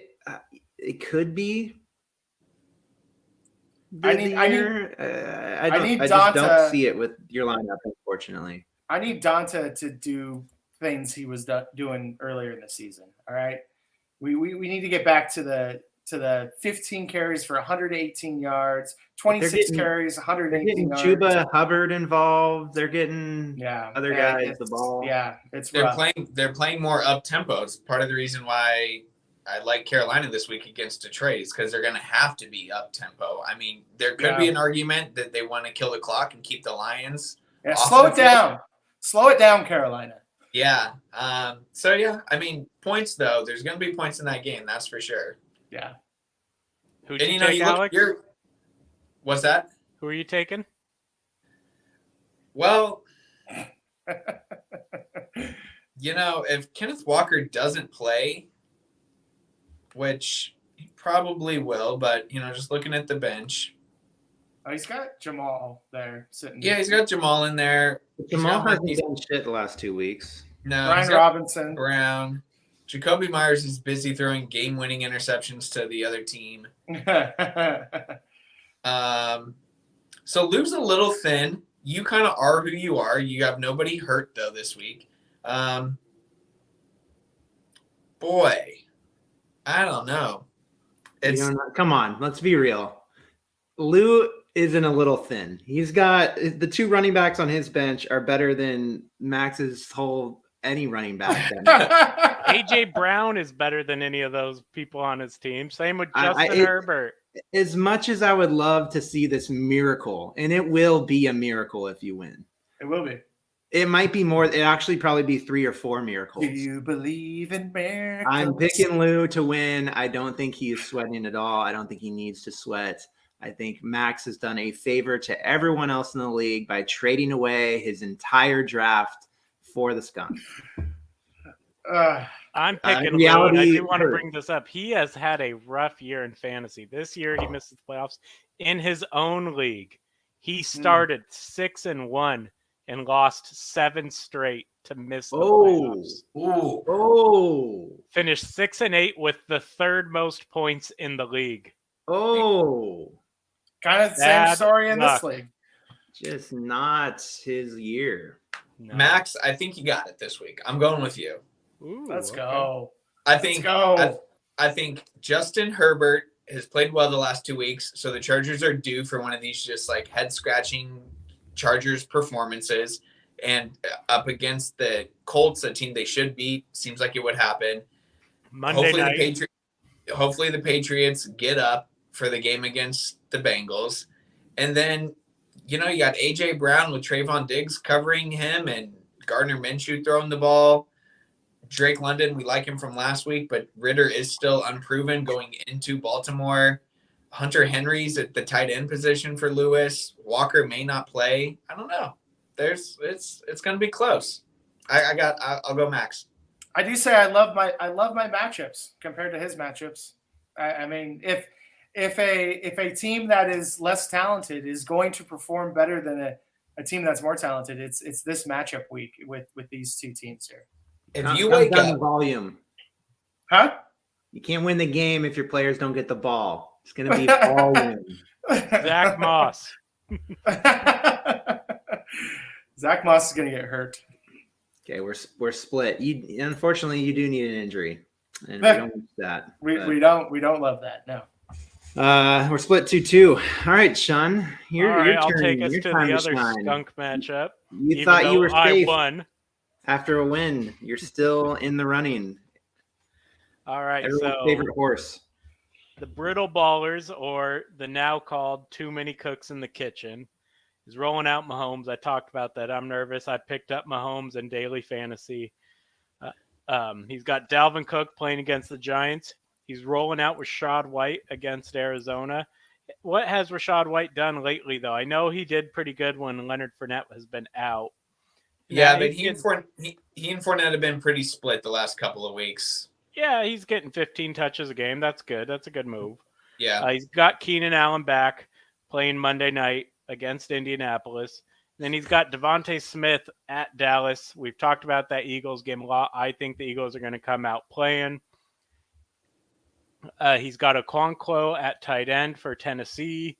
It could be. I just don't see it with your lineup, unfortunately. I need Donta to do things he was doing earlier in the season. All right, we need to get back to the 15 carries for 118 yards, 26 carries, 118 yards. Chuba Hubbard involved. They're getting other guys the ball. Yeah, they're playing more up tempo. It's part of the reason why I like Carolina this week against Detroit, is because they're going to have to be up tempo. I mean, there could be an argument that they want to kill the clock and keep the Lions. Yeah, slow it down. Slow it down, Carolina. Yeah. Points though. There's going to be points in that game. That's for sure. Yeah. Who'd you take, Alex? What's that? Who are you taking? Well, if Kenneth Walker doesn't play, which he probably will, but, just looking at the bench. Oh, he's got Jamal there sitting. Yeah, he's got Jamal in there. Jamal hasn't done shit the last 2 weeks. No, Brian Robinson. Brown. Jacoby Myers is busy throwing game-winning interceptions to the other team. So Lou's a little thin. You kind of are who you are. You have nobody hurt, though, this week. Boy, I don't know. Come on, let's be real. Lou isn't a little thin. He's got the 2 running backs on his bench are better than Max's whole any running back. AJ Brown is better than any of those people on his team. Same with Justin Herbert. As much as I would love to see this miracle, and it will be a miracle if you win. It will be. It might be more. It actually probably be 3 or 4 miracles. Do you believe in miracles? I'm picking Lou to win. I don't think he is sweating at all. I don't think he needs to sweat. I think Max has done a favor to everyone else in the league by trading away his entire draft for the Skunk. In I'm picking Lou, and I reality, do want to Kurt. bring this up. He has had a rough year in fantasy. This year, he missed the playoffs in his own league. He started 6-1 and lost 7 straight to miss the playoffs. Ooh. Oh. Finished 6-8 with the third most points in the league. Oh. kind of the same Bad story in luck. this league. Just not his year. No. Max, I think you got it this week. I'm going with you. Ooh, Let's okay. go. I Let's think go. I think Justin Herbert has played well the last 2 weeks, so the Chargers are due for one of these just like head scratching Chargers performances. And up against the Colts, a team they should beat, seems like it would happen. Monday night. Hopefully the Patriots get up for the game against the Bengals. And then, you got A.J. Brown with Trayvon Diggs covering him and Gardner Minshew throwing the ball. Drake London, we like him from last week, but Ritter is still unproven going into Baltimore. Hunter Henry's at the tight end position for Lewis. Walker may not play. I don't know. It's going to be close. I'll go Max. I do say I love my matchups compared to his matchups. I mean, if a team that is less talented is going to perform better than a team that's more talented, it's this matchup week with these two teams here. If Comes you wake down to up, volume. Huh? You can't win the game if your players don't get the ball. It's going to be volume. Zach Moss. Zach Moss is going to get hurt. Okay, we're split. Unfortunately, you do need an injury, and we don't want that. We don't love that. No. We're split 2-2. All right, Sean, your All right, I'll turn. take us Your to time the to other shine. skunk matchup. You even thought you though were I safe won. after a win. You're still in the running. All right, Everyone's so favorite horse. the Brittle Ballers, or the now called Too Many Cooks in the Kitchen, is rolling out Mahomes. I talked about that. I'm nervous. I picked up Mahomes in daily fantasy. He's got Dalvin Cook playing against the Giants. He's rolling out Rachaad White against Arizona. What has Rachaad White done lately, though? I know he did pretty good when Leonard Fournette has been out. yeah, Now, but he and Fournette have been pretty split the last couple of weeks. Yeah, he's getting 15 touches a game. That's good. That's a good move. Yeah. He's got Keenan Allen back playing Monday night against Indianapolis. Then he's got Devontae Smith at Dallas. We've talked about that Eagles game a lot. I think the Eagles are going to come out playing. He's got Okonkwo at tight end for Tennessee,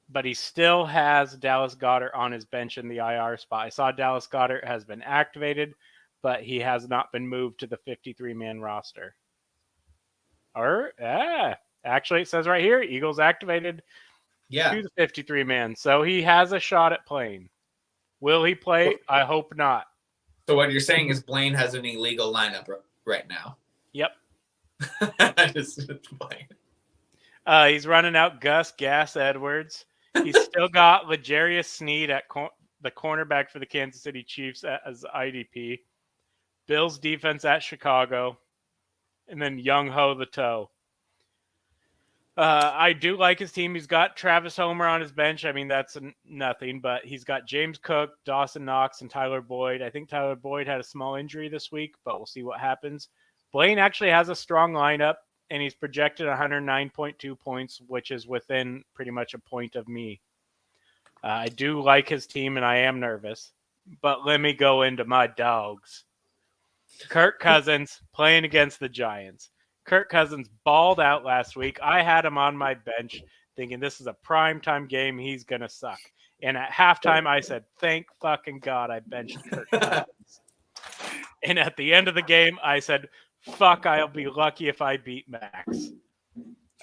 but he still has Dallas Goedert on his bench in the IR spot. I saw Dallas Goedert has been activated, but he has not been moved to the 53-man roster. Actually, it says right here, Eagles activated to the 53-man. So he has a shot at playing. Will he play? I hope not. So what you're saying is Blaine has an illegal lineup right now. Yep. Just playing. He's running out Gus Edwards. He's still got L'Jarius Sneed at the cornerback for the Kansas City Chiefs as IDP. Bills defense at Chicago. And then Young Ho the toe. I do like his team. He's got Travis Homer on his bench. I mean, that's nothing, but he's got James Cook, Dawson Knox, and Tyler Boyd. I think Tyler Boyd had a small injury this week, but we'll see what happens. Blaine actually has a strong lineup, and he's projected 109.2 points, which is within pretty much a point of me. I do like his team, and I am nervous, but let me go into my dogs. Kirk Cousins playing against the Giants. Kirk Cousins balled out last week. I had him on my bench thinking this is a primetime game. He's going to suck. And at halftime, I said, thank fucking God I benched Kirk Cousins. And at the end of the game, I said, fuck, I'll be lucky if I beat Max.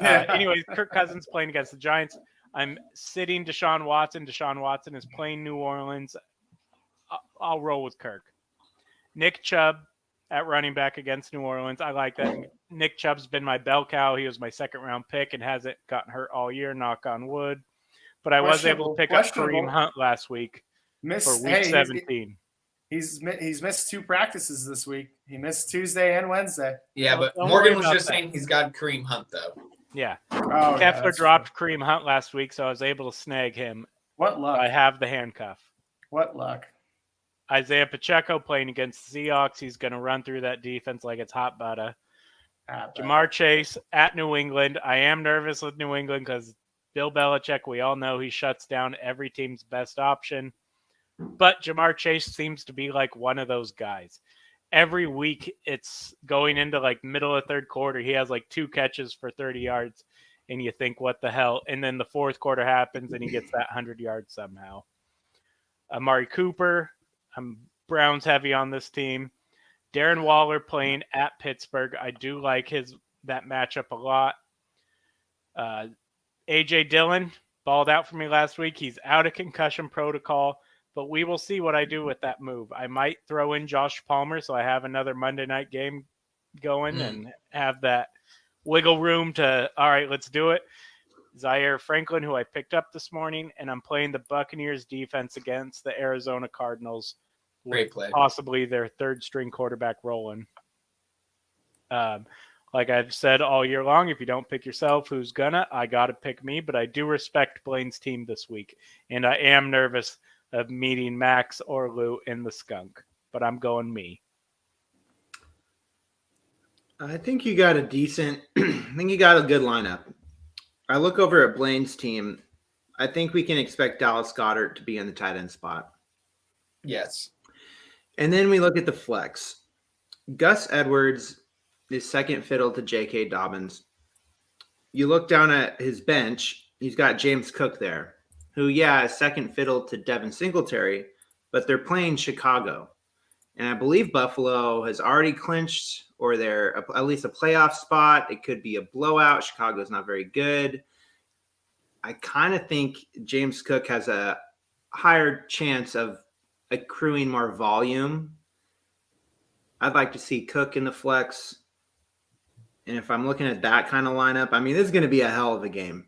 Anyways, Kirk Cousins playing against the Giants. I'm sitting Deshaun Watson. Deshaun Watson is playing New Orleans. I'll roll with Kirk. Nick Chubb at running back against New Orleans. I like that. Nick Chubb's been my bell cow. He was my second-round pick and hasn't gotten hurt all year, knock on wood. But I was able to pick up Kareem Hunt last week for week 17. He's missed 2 practices this week. He missed Tuesday and Wednesday. Yeah, but Don't Morgan worry was about just that. saying he's got Kareem Hunt, though. Yeah. Oh, Kessler dropped Kareem Hunt last week, so I was able to snag him. What luck. I have the handcuff. What luck. Isaiah Pacheco playing against the Seahawks. He's going to run through that defense like it's hot butter. Jamar Chase at New England. I am nervous with New England because Bill Belichick, we all know he shuts down every team's best option. But Jamar Chase seems to be like one of those guys. Every week it's going into like middle of third quarter. He has like 2 catches for 30 yards. And you think, what the hell? And then the fourth quarter happens and he gets that 100 yards somehow. Amari Cooper. I'm Browns heavy on this team. Darren Waller playing at Pittsburgh. I do like that matchup a lot. A.J. Dillon balled out for me last week. He's out of concussion protocol, but we will see what I do with that move. I might throw in Josh Palmer so I have another Monday night game going and have that wiggle room to, all right, let's do it. Zaire Franklin, who I picked up this morning, and I'm playing the Buccaneers defense against the Arizona Cardinals. Great play. Possibly their third string quarterback rolling. Like I've said all year long, if you don't pick yourself, who's gonna? I got to pick me, but I do respect Blaine's team this week. And I am nervous of meeting Max or Lou in the skunk, but I'm going me. I think you got a decent, I think you got a good lineup. I look over at Blaine's team. I think we can expect Dallas Goedert to be in the tight end spot. Yes. And then we look at the flex. Gus Edwards is second fiddle to J.K. Dobbins. You look down at his bench, he's got James Cook there, who, is second fiddle to Devin Singletary, but they're playing Chicago. And I believe Buffalo has already clinched, or they're at least a playoff spot. It could be a blowout. Chicago's not very good. I kind of think James Cook has a higher chance of accruing more volume. I'd like to see Cook in the flex. And if I'm looking at that kind of lineup, I mean, this is going to be a hell of a game.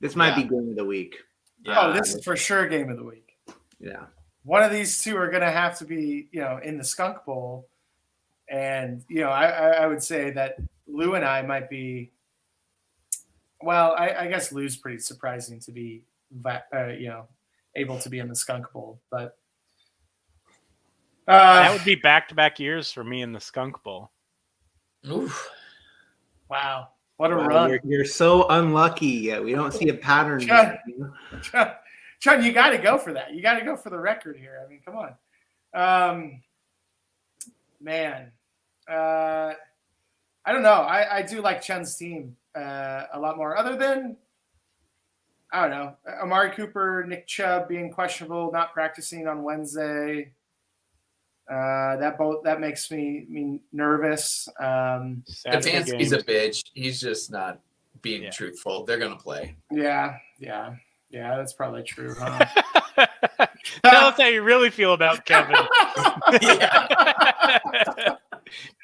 This might be game of the week. Oh, this is for sure game of the week. Yeah. One of these two are going to have to be, in the Skunk Bowl. And, I would say that Lou and I might be, well, I guess Lou's pretty surprising to be, able to be in the Skunk Bowl. But that would be back-to-back years for me in the Skunk Bowl. Oof. Wow. What a run. You're so unlucky. We don't see a pattern. John, you got to go for that. You got to go for the record here. I mean, come on. Man. I don't know. I do like Chen's team a lot more. Other than, I don't know, Amari Cooper, Nick Chubb being questionable, not practicing on Wednesday. That makes me nervous. Stefanski's a bitch. He's just not being truthful. They're gonna play. Yeah, that's probably true, huh? Tell us how you really feel about Kevin.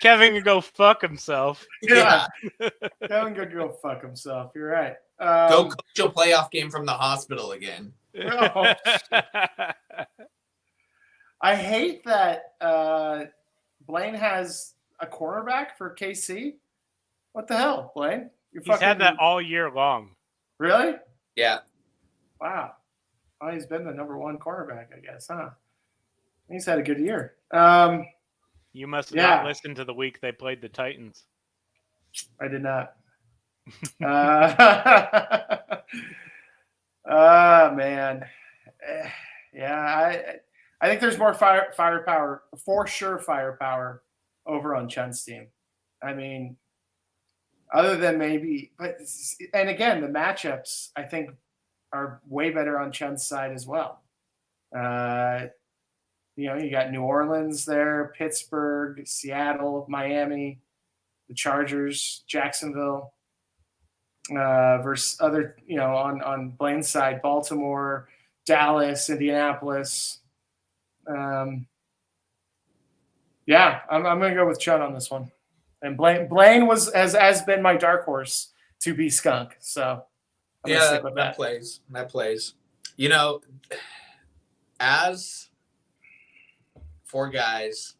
Kevin can go fuck himself. Yeah. Kevin could go fuck himself. You're right. Go coach a playoff game from the hospital again. Oh, I hate that Blaine has a cornerback for KC. What the hell, Blaine? He's had that all year long. Really? Yeah. Wow. Well, he's been the number one cornerback, I guess, huh? He's had a good year. You must have not listened to the week they played the Titans. I did not. Man. Yeah, I think there's more firepower, for sure firepower, over on Chen's team. I mean, other than maybe, and again, the matchups, I think, are way better on Chen's side as well. You got New Orleans there, Pittsburgh, Seattle, Miami, the Chargers, Jacksonville, versus other, on Blaine's side, Baltimore, Dallas, Indianapolis. I'm going to go with Chun on this one. And Blaine has been my dark horse to be skunk. So I'm gonna stick with that. That plays. As 4 guys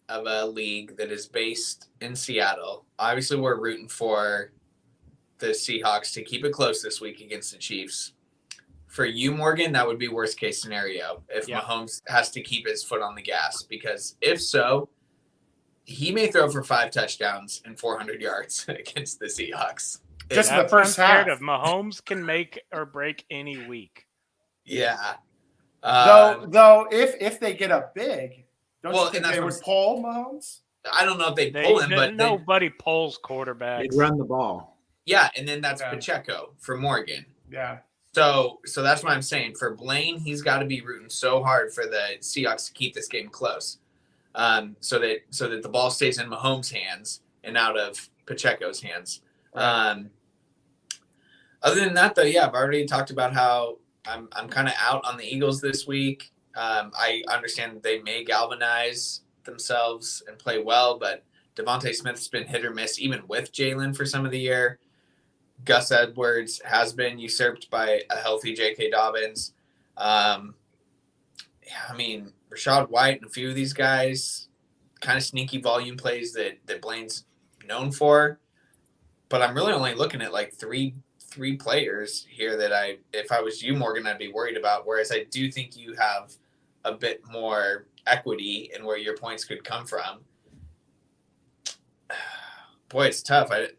of a league that is based in Seattle, obviously we're rooting for the Seahawks to keep it close this week against the Chiefs. for you, Morgan, that would be worst case scenario if Yeah. Mahomes has to keep his foot on the gas, because if so, he may throw for 5 touchdowns and 400 yards against the Seahawks. Just in the That's what I'm first scared half. of. Mahomes can make or break any week. Yeah. Though if they get up big, don't Well, you think and that's they what would pull Mahomes? I don't know if they pull him, but Nobody pulls They'd quarterbacks. run the ball. yeah, and then that's Yeah. Pacheco for Morgan. Yeah. So that's what I'm saying. For Blaine, he's got to be rooting so hard for the Seahawks to keep this game close, so that the ball stays in Mahomes' hands and out of Pacheco's hands. Right. Other than that, though, yeah, I've already talked about how I'm kind of out on the Eagles this week. I understand that they may galvanize themselves and play well, but Devontae Smith's been hit or miss even with Jalen for some of the year. Gus Edwards has been usurped by a healthy J.K. Dobbins. I mean, Rashad White and a few of these guys, kind of sneaky volume plays that Blaine's known for. But I'm really only looking at like three players here that if I was you, Morgan, I'd be worried about. Whereas I do think you have a bit more equity in where your points could come from. Boy, it's tough. I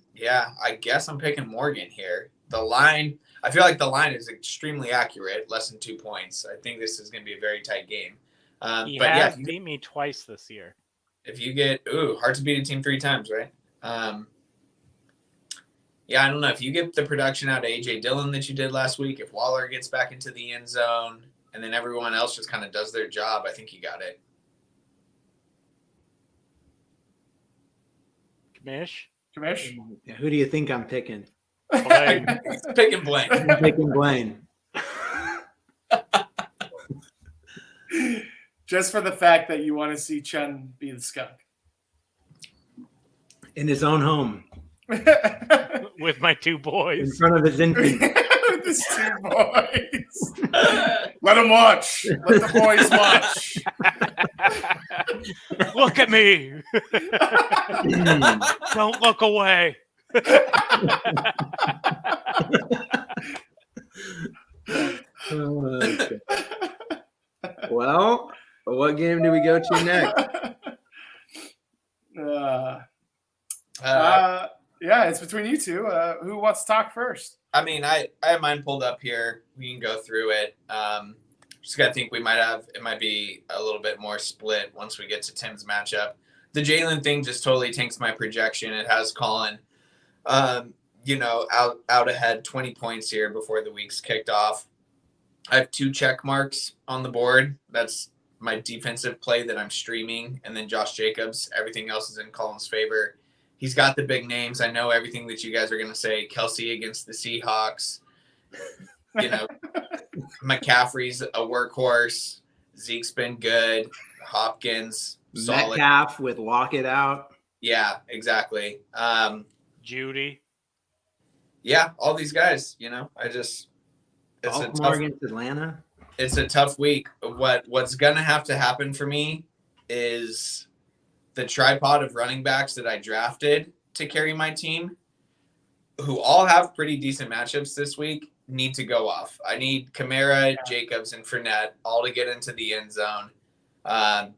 guess I'm picking Morgan here. The line, I feel like the line is extremely accurate, less than 2 points. I think this is going to be a very tight game. He But has yeah, beat me twice this year. if you get, hard to beat a team 3 times, right? Yeah, I don't know. If you get the production out of A.J. Dillon that you did last week, if Waller gets back into the end zone, and then everyone else just kind of does their job, I think you got it. Kamish? Who do you think I'm picking? Blaine. He's picking Blaine. I'm picking Blaine. Just for the fact that you want to see Chen be the skunk. In his own home. With my 2 In boys. front of his infant. With his 2 boys. Let them watch. Let the boys watch. Look at me. Mm. Don't look away. Okay. Well, what game do we go to next? Yeah, it's between you two. Who wants to talk first? I mean, I have mine pulled up here. We can go through it. Just got to think it might be a little bit more split once we get to Tim's matchup. The Jalen thing just totally tanks my projection. It has Colin, out ahead 20 points here before the week's kicked off. I have 2 check marks on the board. That's my defensive play that I'm streaming. And then Josh Jacobs, everything else is in Colin's favor. He's got the big names. I know everything that you guys are going to say. Kelsey against the Seahawks. McCaffrey's a workhorse. Zeke's been good. Hopkins, solid. Metcalf with Lockett out. Yeah, exactly. Judy. Yeah, all these guys, Baltimore against Atlanta. It's a tough week. What's going to have to happen for me is the tripod of running backs that I drafted to carry my team, who all have pretty decent matchups this week, need to go off. I need Kamara, Jacobs, and Fournette all to get into the end zone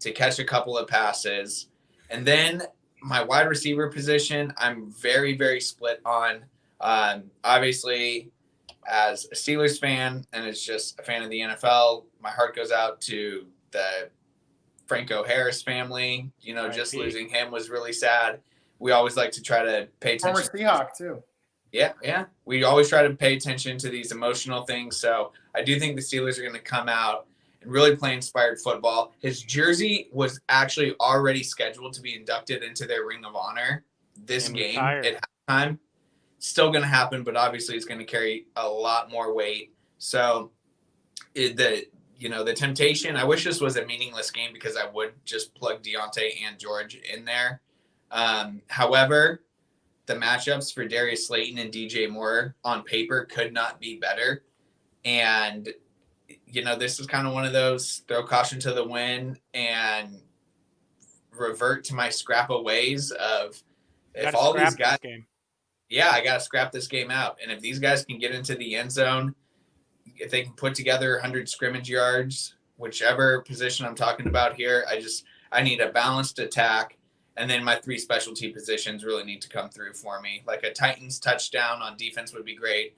to catch a couple of passes. And then my wide receiver position, I'm very, very split on. Obviously, as a Steelers fan and as just a fan of the NFL, my heart goes out to the Franco Harris family. Just losing him was really sad. We always like to try to pay attention. Former Seahawk, too. Yeah. We always try to pay attention to these emotional things. So I do think the Steelers are going to come out and really play inspired football. His jersey was actually already scheduled to be inducted into their Ring of Honor this game at halftime. Still going to happen, but obviously it's going to carry a lot more weight. So the temptation, I wish this was a meaningless game because I would just plug Deontay and George in there. However, the matchups for Darius Slayton and DJ Moore on paper could not be better. And, this is kind of one of those throw caution to the wind and revert to my scrappa ways of if all these guys, I got to scrap this game out. And if these guys can get into the end zone, if they can put together 100 scrimmage yards, whichever position I'm talking about here, I need a balanced attack. And then my 3 specialty positions really need to come through for me. Like a Titans touchdown on defense would be great.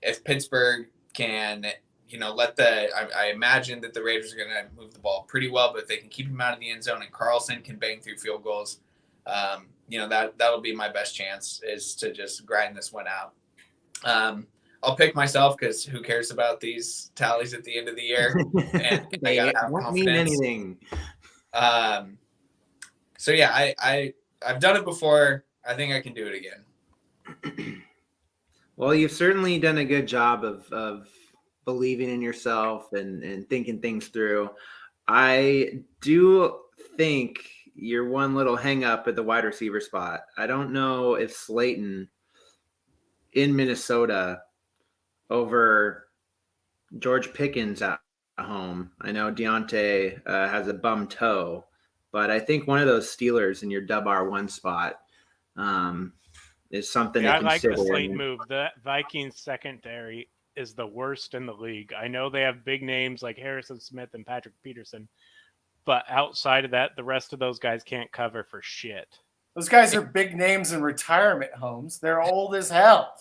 If Pittsburgh can, I imagine that the Raiders are going to move the ball pretty well, but if they can keep him out of the end zone and Carlson can bang through field goals, that'll be my best chance, is to just grind this one out. I'll pick myself because who cares about these tallies at the end of the year? And I gotta have won't mean confidence. anything. So yeah, I've done it before. I think I can do it again. Well, you've certainly done a good job of believing in yourself and thinking things through. I do think your one little hang up at the wide receiver spot. I don't know if Slayton in Minnesota over George Pickens at home. I know Deontay has a bum toe, but I think one of those Steelers in your dub R1 spot is something Yeah, I to like the consider. Slayton move. The Vikings secondary is the worst in the league. I know they have big names like Harrison Smith and Patrick Peterson, but outside of that, the rest of those guys can't cover for shit. Those guys are big names in retirement homes. They're old as hell.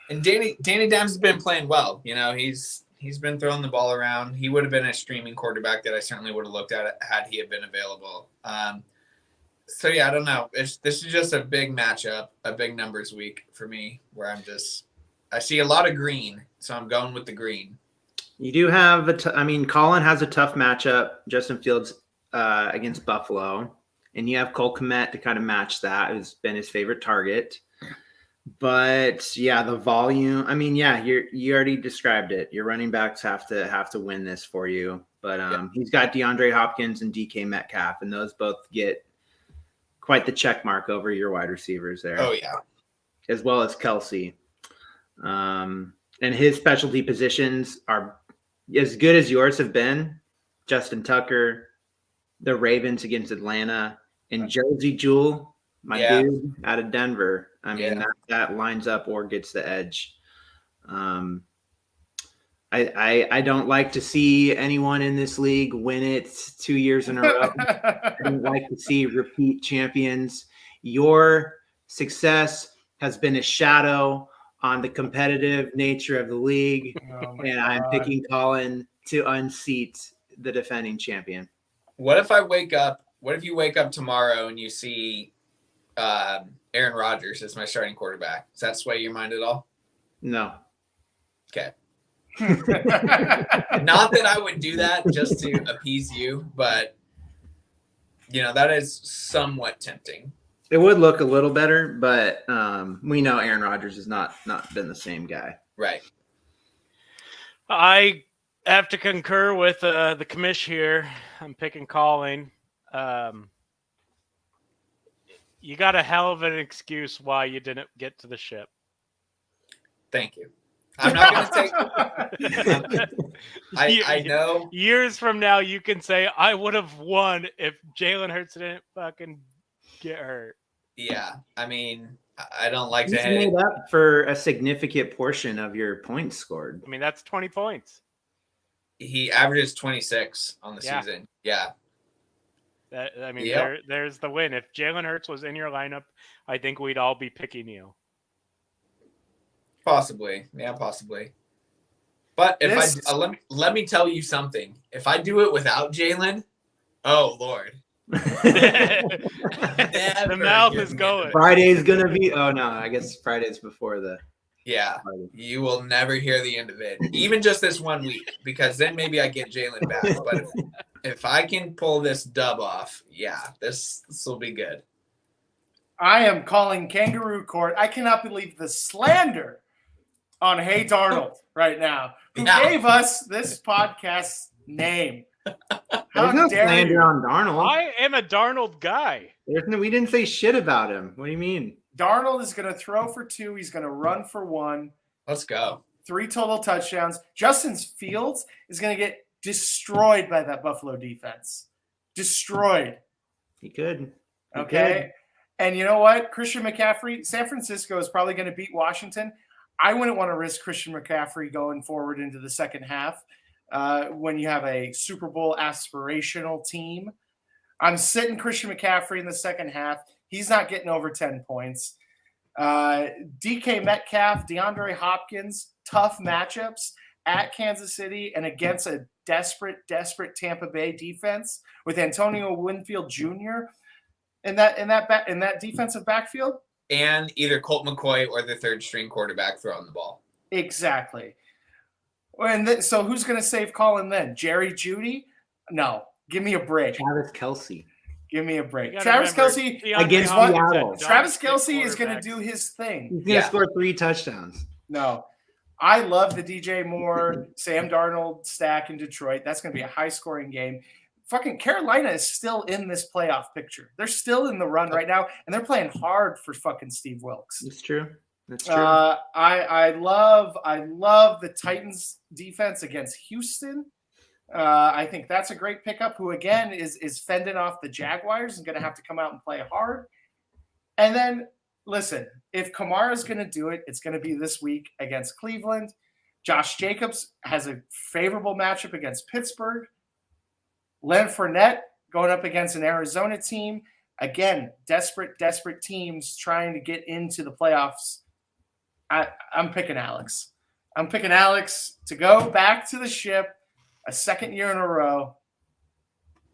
And Danny Dimes has been playing well. He's been throwing the ball around. He would have been a streaming quarterback that I certainly would have looked at had he have been available. So yeah, I don't know. This is just a big matchup, a big numbers week for me, where I see a lot of green, so I'm going with the green. You do have Colin has a tough matchup, Justin Fields against Buffalo, and you have Cole Kmet to kind of match that. It's been his favorite target. But yeah, the volume. You already described it. Your running backs have to win this for you. But He's got DeAndre Hopkins and DK Metcalf, and those both get quite the check mark over your wide receivers there. Oh yeah, as well as Kelsey. And his specialty positions are as good as yours have been. Justin Tucker, the Ravens against Atlanta, and Josie Jewell, dude out of Denver. That lines up or gets the edge. I don't like to see anyone in this league win it 2 years in a row. I don't like to see repeat champions. Your success has been a shadow on the competitive nature of the league, and I'm picking Colin to unseat the defending champion. What if you wake up tomorrow and you see Aaron Rodgers as my starting quarterback? Does that sway your mind at all? No. Okay. Not that I would do that just to appease you, but that is somewhat tempting. It would look a little better, but we know Aaron Rodgers has not been the same guy. Right. I have to concur with the commish here. I'm picking Colin. You got a hell of an excuse why you didn't get to the ship. Thank you. I'm not going to take. I know. Years from now, you can say I would have won if Jalen Hurts didn't fucking get hurt. Yeah, I don't like He's to made up for a significant portion of your points scored. That's 20 points. He averages 26 on the season. Yeah. There's the win. If Jalen Hurts was in your lineup, I think we'd all be picking you. Possibly. Yeah, possibly. But let me tell you something. If I do it without Jalen, oh Lord. The mouth is going. Friday's gonna be. Oh no, I guess Friday's before the. Yeah, you will never hear the end of it, even just this 1 week, because then maybe I get Jalen back. But if I can pull this dub off, this will be good. I am calling kangaroo court. I cannot believe the slander on Hey Darnold right now, who gave us this podcast name. There's no slander on Darnold. I am a Darnold guy. We didn't say shit about him. What do you mean? Darnold is going to throw for 2. He's going to run for 1. Let's go. 3 total touchdowns. Justin Fields is going to get destroyed by that Buffalo defense. Destroyed. He could. Okay. And you know what? Christian McCaffrey, San Francisco is probably going to beat Washington. I wouldn't want to risk Christian McCaffrey going forward into the second half when you have a Super Bowl aspirational team. I'm sitting Christian McCaffrey in the second half. He's not getting over 10 points. DK Metcalf, DeAndre Hopkins, tough matchups at Kansas City and against a desperate Tampa Bay defense with Antonio Winfield Jr. in that defensive backfield. And either Colt McCoy or the third string quarterback throwing the ball. Exactly. And so who's going to save Colin then? Jerry Jeudy? No. Give me a break. Travis Kelce. Give me a break. You gotta Travis remember, Kelce DeAndre against Hopkins had Seattle. John Travis Smith Kelce is going to quarterbacks. do his thing. He's going to score 3 touchdowns. No. I love the DJ Moore, Sam Darnold stack in Detroit. That's going to be a high-scoring game. Fucking Carolina is still in this playoff picture. They're still in the run right now, and they're playing hard for fucking Steve Wilkes. That's true. That's true. I love the Titans defense against Houston. I think that's a great pickup. Who again is fending off the Jaguars and going to have to come out and play hard. And then listen, if Kamara's going to do it, it's going to be this week against Cleveland. Josh Jacobs has a favorable matchup against Pittsburgh. Leonard Fournette going up against an Arizona team. Again, desperate teams trying to get into the playoffs. I'm picking Alex. I'm picking Alex to go back to the ship a second year in a row,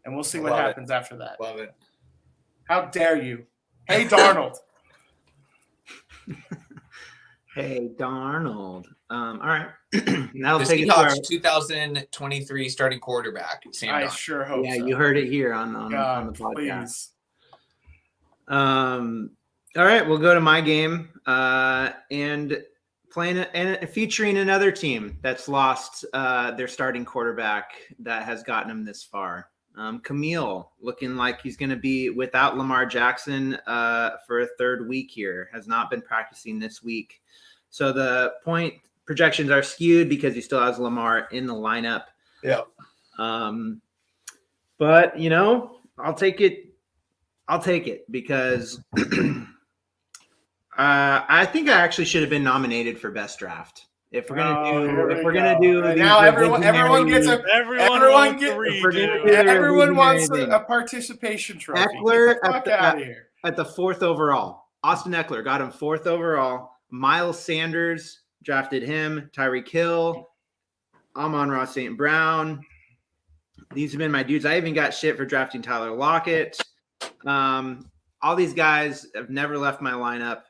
and we'll see what happens after that. Love it. How dare you? Hey, Darnold. Hey, Darnold. All right. Now The take it to our, Seahawks 2023 starting quarterback, Sam I Darnold. sure hope yeah, so. you heard it here on the God, podcast. please. All right, we'll go to my game and featuring another team that's lost their starting quarterback that has gotten them this far. Camille looking like he's going to be without Lamar Jackson for a third week here, has not been practicing this week. So the point projections are skewed because he still has Lamar in the lineup. Yeah. But, you know, I'll take it because I think I actually should have been nominated for best draft. If we're gonna do now everyone gets a Everyone gets- everyone wants a participation trophy. Eckler Get the fuck out of here. at the 4th overall. Austin Eckler got him 4th overall. Miles Sanders drafted him. Tyreek Hill, Amon-Ra St. Brown. These have been my dudes. I even got shit for drafting Tyler Lockett. All these guys have never left my lineup.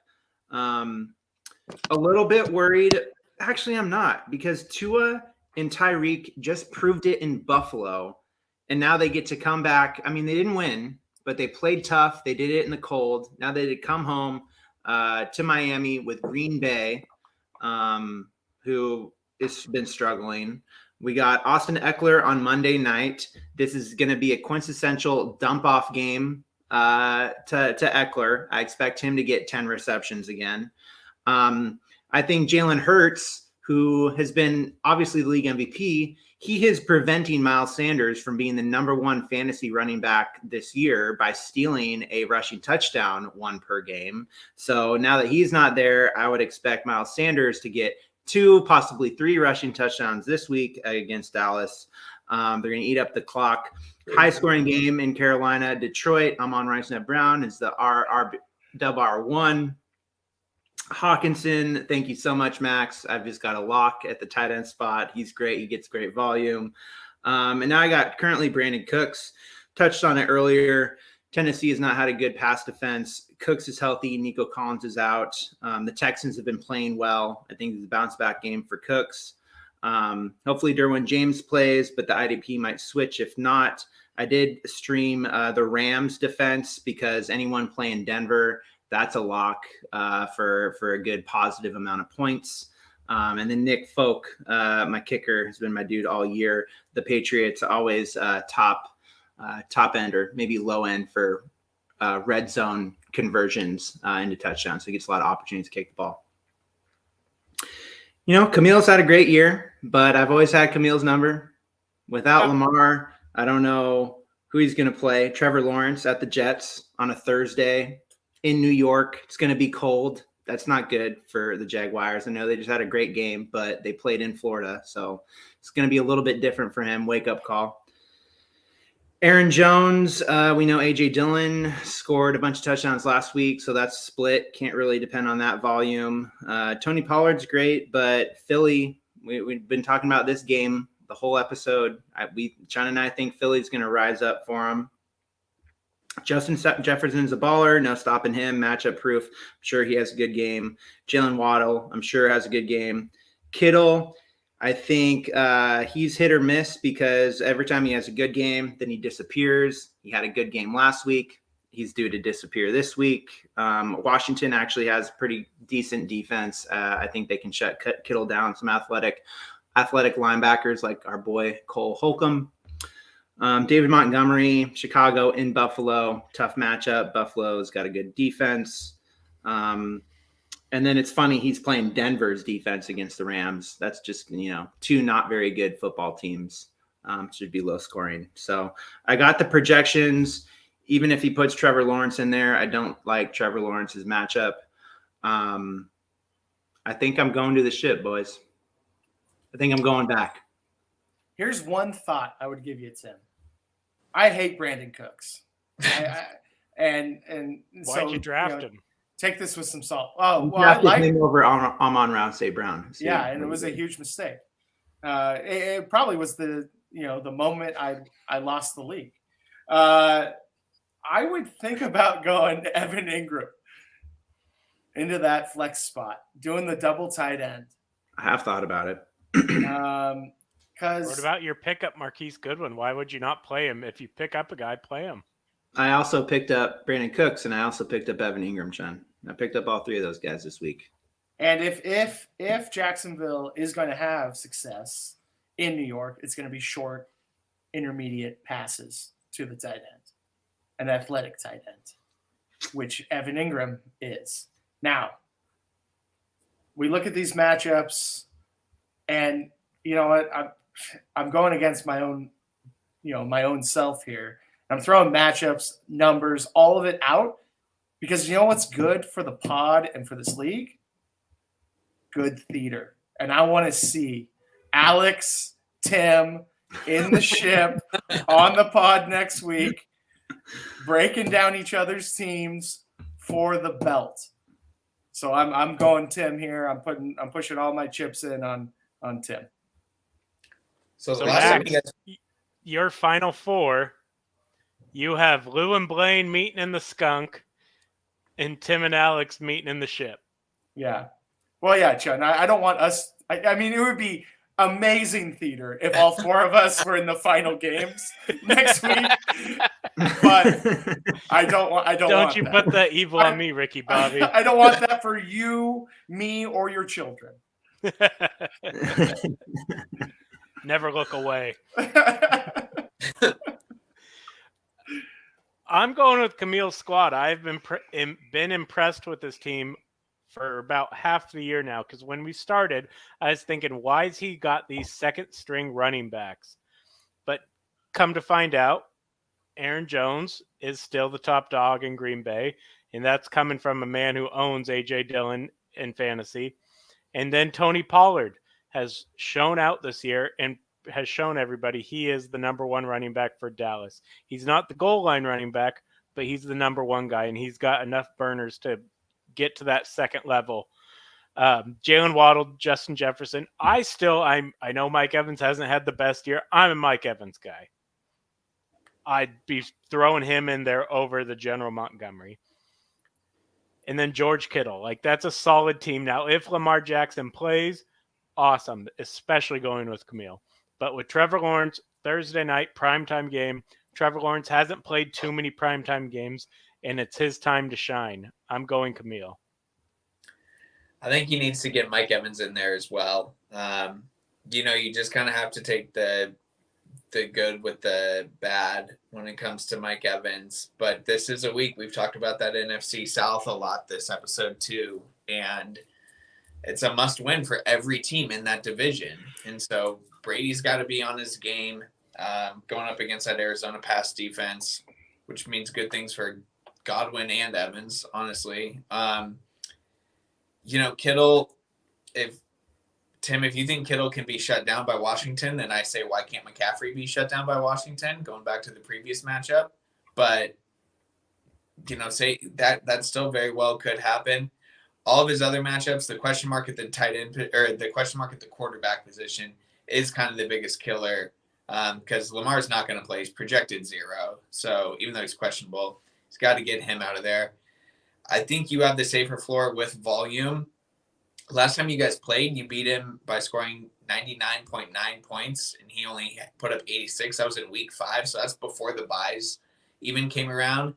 A little bit worried. Actually, I'm not, because Tua and Tyreek just proved it in Buffalo, and now they get to come back. I mean, they didn't win, but they played tough. They did it in the cold. Now they come home to Miami with Green Bay, who has been struggling. We got Austin Eckler on Monday night. This is going to be a quintessential dump-off game to Eckler. I expect him to get 10 receptions again. I think Jalen Hurts, who has been obviously the league MVP, he is preventing Miles Sanders from being the number 1 fantasy running back this year by stealing a rushing touchdown, 1 per game. So now that he's not there, I would expect Miles Sanders to get 2, possibly 3 rushing touchdowns this week against Dallas. They're going to eat up the clock. High scoring game in Carolina. Detroit, Amon-Ra St. Brown is the R1. Hawkinson, thank you so much, Max. I've just got a lock at the tight end spot. He's great. He gets great volume. And now I got currently Brandon Cooks. Touched on it earlier. Tennessee has not had a good pass defense. Cooks is healthy. Nico Collins is out. The Texans have been playing well. I think it's a bounce back game for Cooks. Hopefully Derwin James plays, but the IDP might switch. If not, I did stream the Rams defense because anyone playing Denver, that's a lock for a good positive amount of points. And then Nick Folk, my kicker, has been my dude all year. The Patriots always top end or maybe low end for red zone conversions into touchdowns. So he gets a lot of opportunities to kick the ball. You know, Camille's had a great year, but I've always had Camille's number. Without Lamar, I don't know who he's going to play. Trevor Lawrence at the Jets on a Thursday in New York. It's going to be cold. That's not good for the Jaguars. I know they just had a great game, but they played in Florida, so it's going to be a little bit different for him. Wake up call. Aaron Jones, we know A.J. Dillon scored a bunch of touchdowns last week, so that's split. Can't really depend on that volume. Tony Pollard's great, but Philly, we've been talking about this game the whole episode. John and I think Philly's going to rise up for him. Justin Jefferson's a baller. No stopping him. Matchup proof. I'm sure he has a good game. Jalen Waddle, I'm sure has a good game. Kittle, I think he's hit or miss because every time he has a good game, then he disappears. He had a good game last week. He's due to disappear this week. Washington actually has pretty decent defense. I think they can shut Kittle down. Some athletic linebackers like our boy Cole Holcomb. David Montgomery, Chicago in Buffalo, tough matchup. Buffalo's got a good defense. And then it's funny, he's playing Denver's defense against the Rams. That's just, two not very good football teams. Should be low scoring. So I got the projections. Even if he puts Trevor Lawrence in there, I don't like Trevor Lawrence's matchup. I think I'm going to the ship, boys. I think I'm going back. Here's one thought I would give you, Tim. I hate Brandon Cooks. And Why'd you draft him? Take this with some salt. Oh, well, I like him over Amon-Ra St. Brown. So yeah, and it was a huge mistake. It probably was the moment I lost the league. I would think about going Evan Ingram into that flex spot, doing the double tight end. I have thought about it. What about your pickup, Marquise Goodwin? Why would you not play him? If you pick up a guy, play him. I also picked up Brandon Cooks, and I also picked up Evan Ingram, Sean. I picked up all three of those guys this week. And if Jacksonville is going to have success in New York, it's going to be short, intermediate passes to the tight end, an athletic tight end, which Evan Ingram is. Now, we look at these matchups, and you know what? I'm going against my own self here. I'm throwing matchups, numbers, all of it out because you know what's good for the pod and for this league? Good theater. And I want to see Alex, Tim in the ship on the pod next week, breaking down each other's teams for the belt. So I'm going Tim here. I'm pushing all my chips in on Tim. So Max, your final four, you have Lou and Blaine meeting in the skunk and Tim and Alex meeting in the ship. Yeah. Well, yeah, Chun, I don't want us. I mean, it would be amazing theater if all four of us were in the final games next week. But I don't want you that. Put the evil on me, Ricky Bobby. I don't want that for you, me, or your children. Never look away. I'm going with Camille's squad. I've been impressed with this team for about half the year now, because when we started, I was thinking, why has he got these second-string running backs? But come to find out, Aaron Jones is still the top dog in Green Bay, and that's coming from a man who owns A.J. Dillon in fantasy. And then Tony Pollard has shown out this year and has shown everybody he is the number one running back for Dallas. He's not the goal line running back, but he's the number one guy, and he's got enough burners to get to that second level. Jalen Waddle, Justin Jefferson. I know Mike Evans hasn't had the best year. I'm a Mike Evans guy. I'd be throwing him in there over the General Montgomery. And then George Kittle. That's a solid team. Now, if Lamar Jackson plays, awesome, especially going with Camille. But with Trevor Lawrence, Thursday night, primetime game, Trevor Lawrence hasn't played too many primetime games, and it's his time to shine. I'm going Camille. I think he needs to get Mike Evans in there as well. You just kind of have to take the good with the bad when it comes to Mike Evans. But this is a week. We've talked about that NFC South a lot this episode too. And it's a must win for every team in that division. And so Brady's got to be on his game going up against that Arizona pass defense, which means good things for Godwin and Evans, honestly. Kittle, if you think Kittle can be shut down by Washington, then I say, why can't McCaffrey be shut down by Washington? Going back to the previous matchup. But, say that still very well could happen. All of his other matchups, the question mark at the tight end or the question mark at the quarterback position is kind of the biggest killer because Lamar's not going to play. He's projected 0. So even though he's questionable, he's got to get him out of there. I think you have the safer floor with volume. Last time you guys played, you beat him by scoring 99.9 points, and he only put up 86. That was in week 5, so that's before the buys even came around.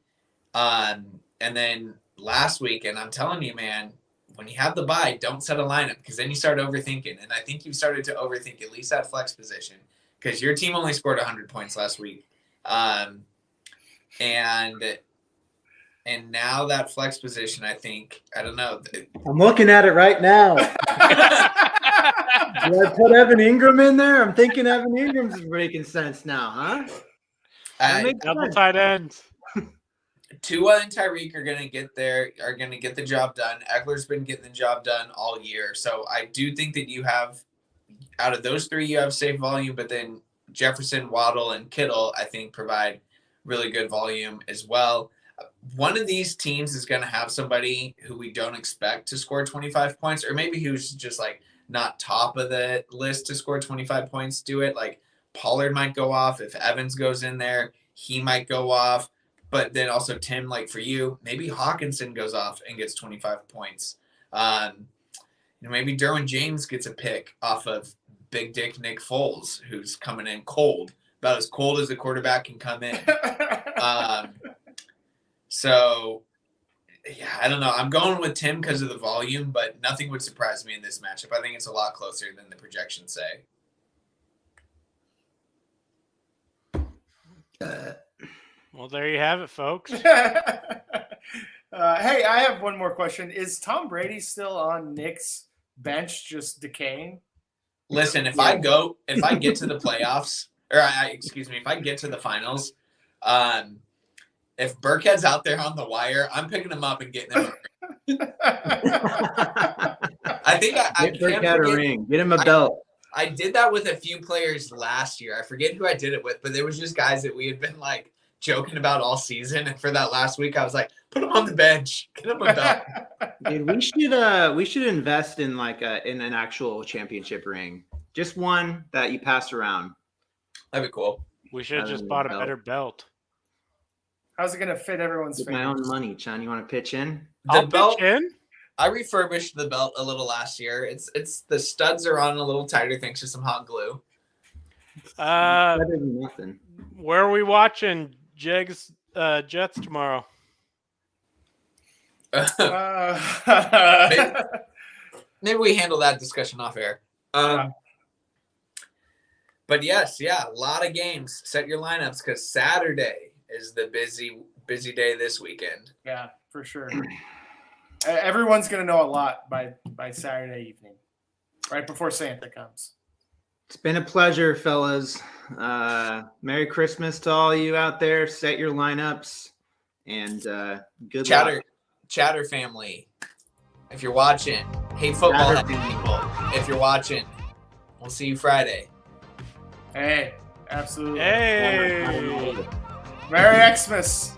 And then last week, and I'm telling you, man, when you have the bye, don't set a lineup because then you start overthinking. And I think you've started to overthink at least that flex position because your team only scored 100 points last week. And now that flex position, I think, I don't know. I'm looking at it right now. Do I put Evan Ingram in there? I'm thinking Evan Ingram's making sense now, huh? Double tight ends. Tua and Tyreek are going to get the job done. Eckler's been getting the job done all year. So I do think that you have, out of those 3, you have safe volume, but then Jefferson, Waddle, and Kittle, I think, provide really good volume as well. One of these teams is going to have somebody who we don't expect to score 25 points, or maybe who's just like not top of the list to score 25 points do it. Like Pollard might go off. If Evans goes in there, he might go off. But then also Tim, like for you, maybe Hawkinson goes off and gets 25 points. Maybe Derwin James gets a pick off of Big Dick Nick Foles, who's coming in cold, about as cold as a quarterback can come in. So, yeah, I don't know. I'm going with Tim because of the volume, but nothing would surprise me in this matchup. I think it's a lot closer than the projections say. Well, there you have it, folks. Hey, I have one more question. Is Tom Brady still on Nick's bench just decaying? Listen, if I get to the playoffs, or if I get to the finals, if Burkhead's out there on the wire, I'm picking him up and getting him. I think I Get Burkhead a ring. Get him a belt. I did that with a few players last year. I forget who I did it with, but there was just guys that we had been like joking about all season. And for that last week, I was like, put him on the bench, get him a belt. Dude, we should invest in in an actual championship ring. Just one that you pass around. That'd be cool. We should have just bought a better belt. How's it going to fit everyone's With my own money, Chun. You want to pitch in? I'll pitch in. I refurbished the belt a little last year. It's the studs are on a little tighter thanks to some hot glue. Better than nothing. Where are we watching Jets tomorrow? Maybe we handle that discussion off air. But yes, a lot of games. Set your lineups because Saturday is the busy day this weekend. Yeah, for sure. Everyone's going to know a lot by Saturday evening, right before Santa comes. It's been a pleasure, fellas. Merry Christmas to all you out there. Set your lineups and good luck. Chatter family, if you're watching, hey football Chatter people, if you're watching, we'll see you Friday. Hey, absolutely. Hey. Merry Xmas.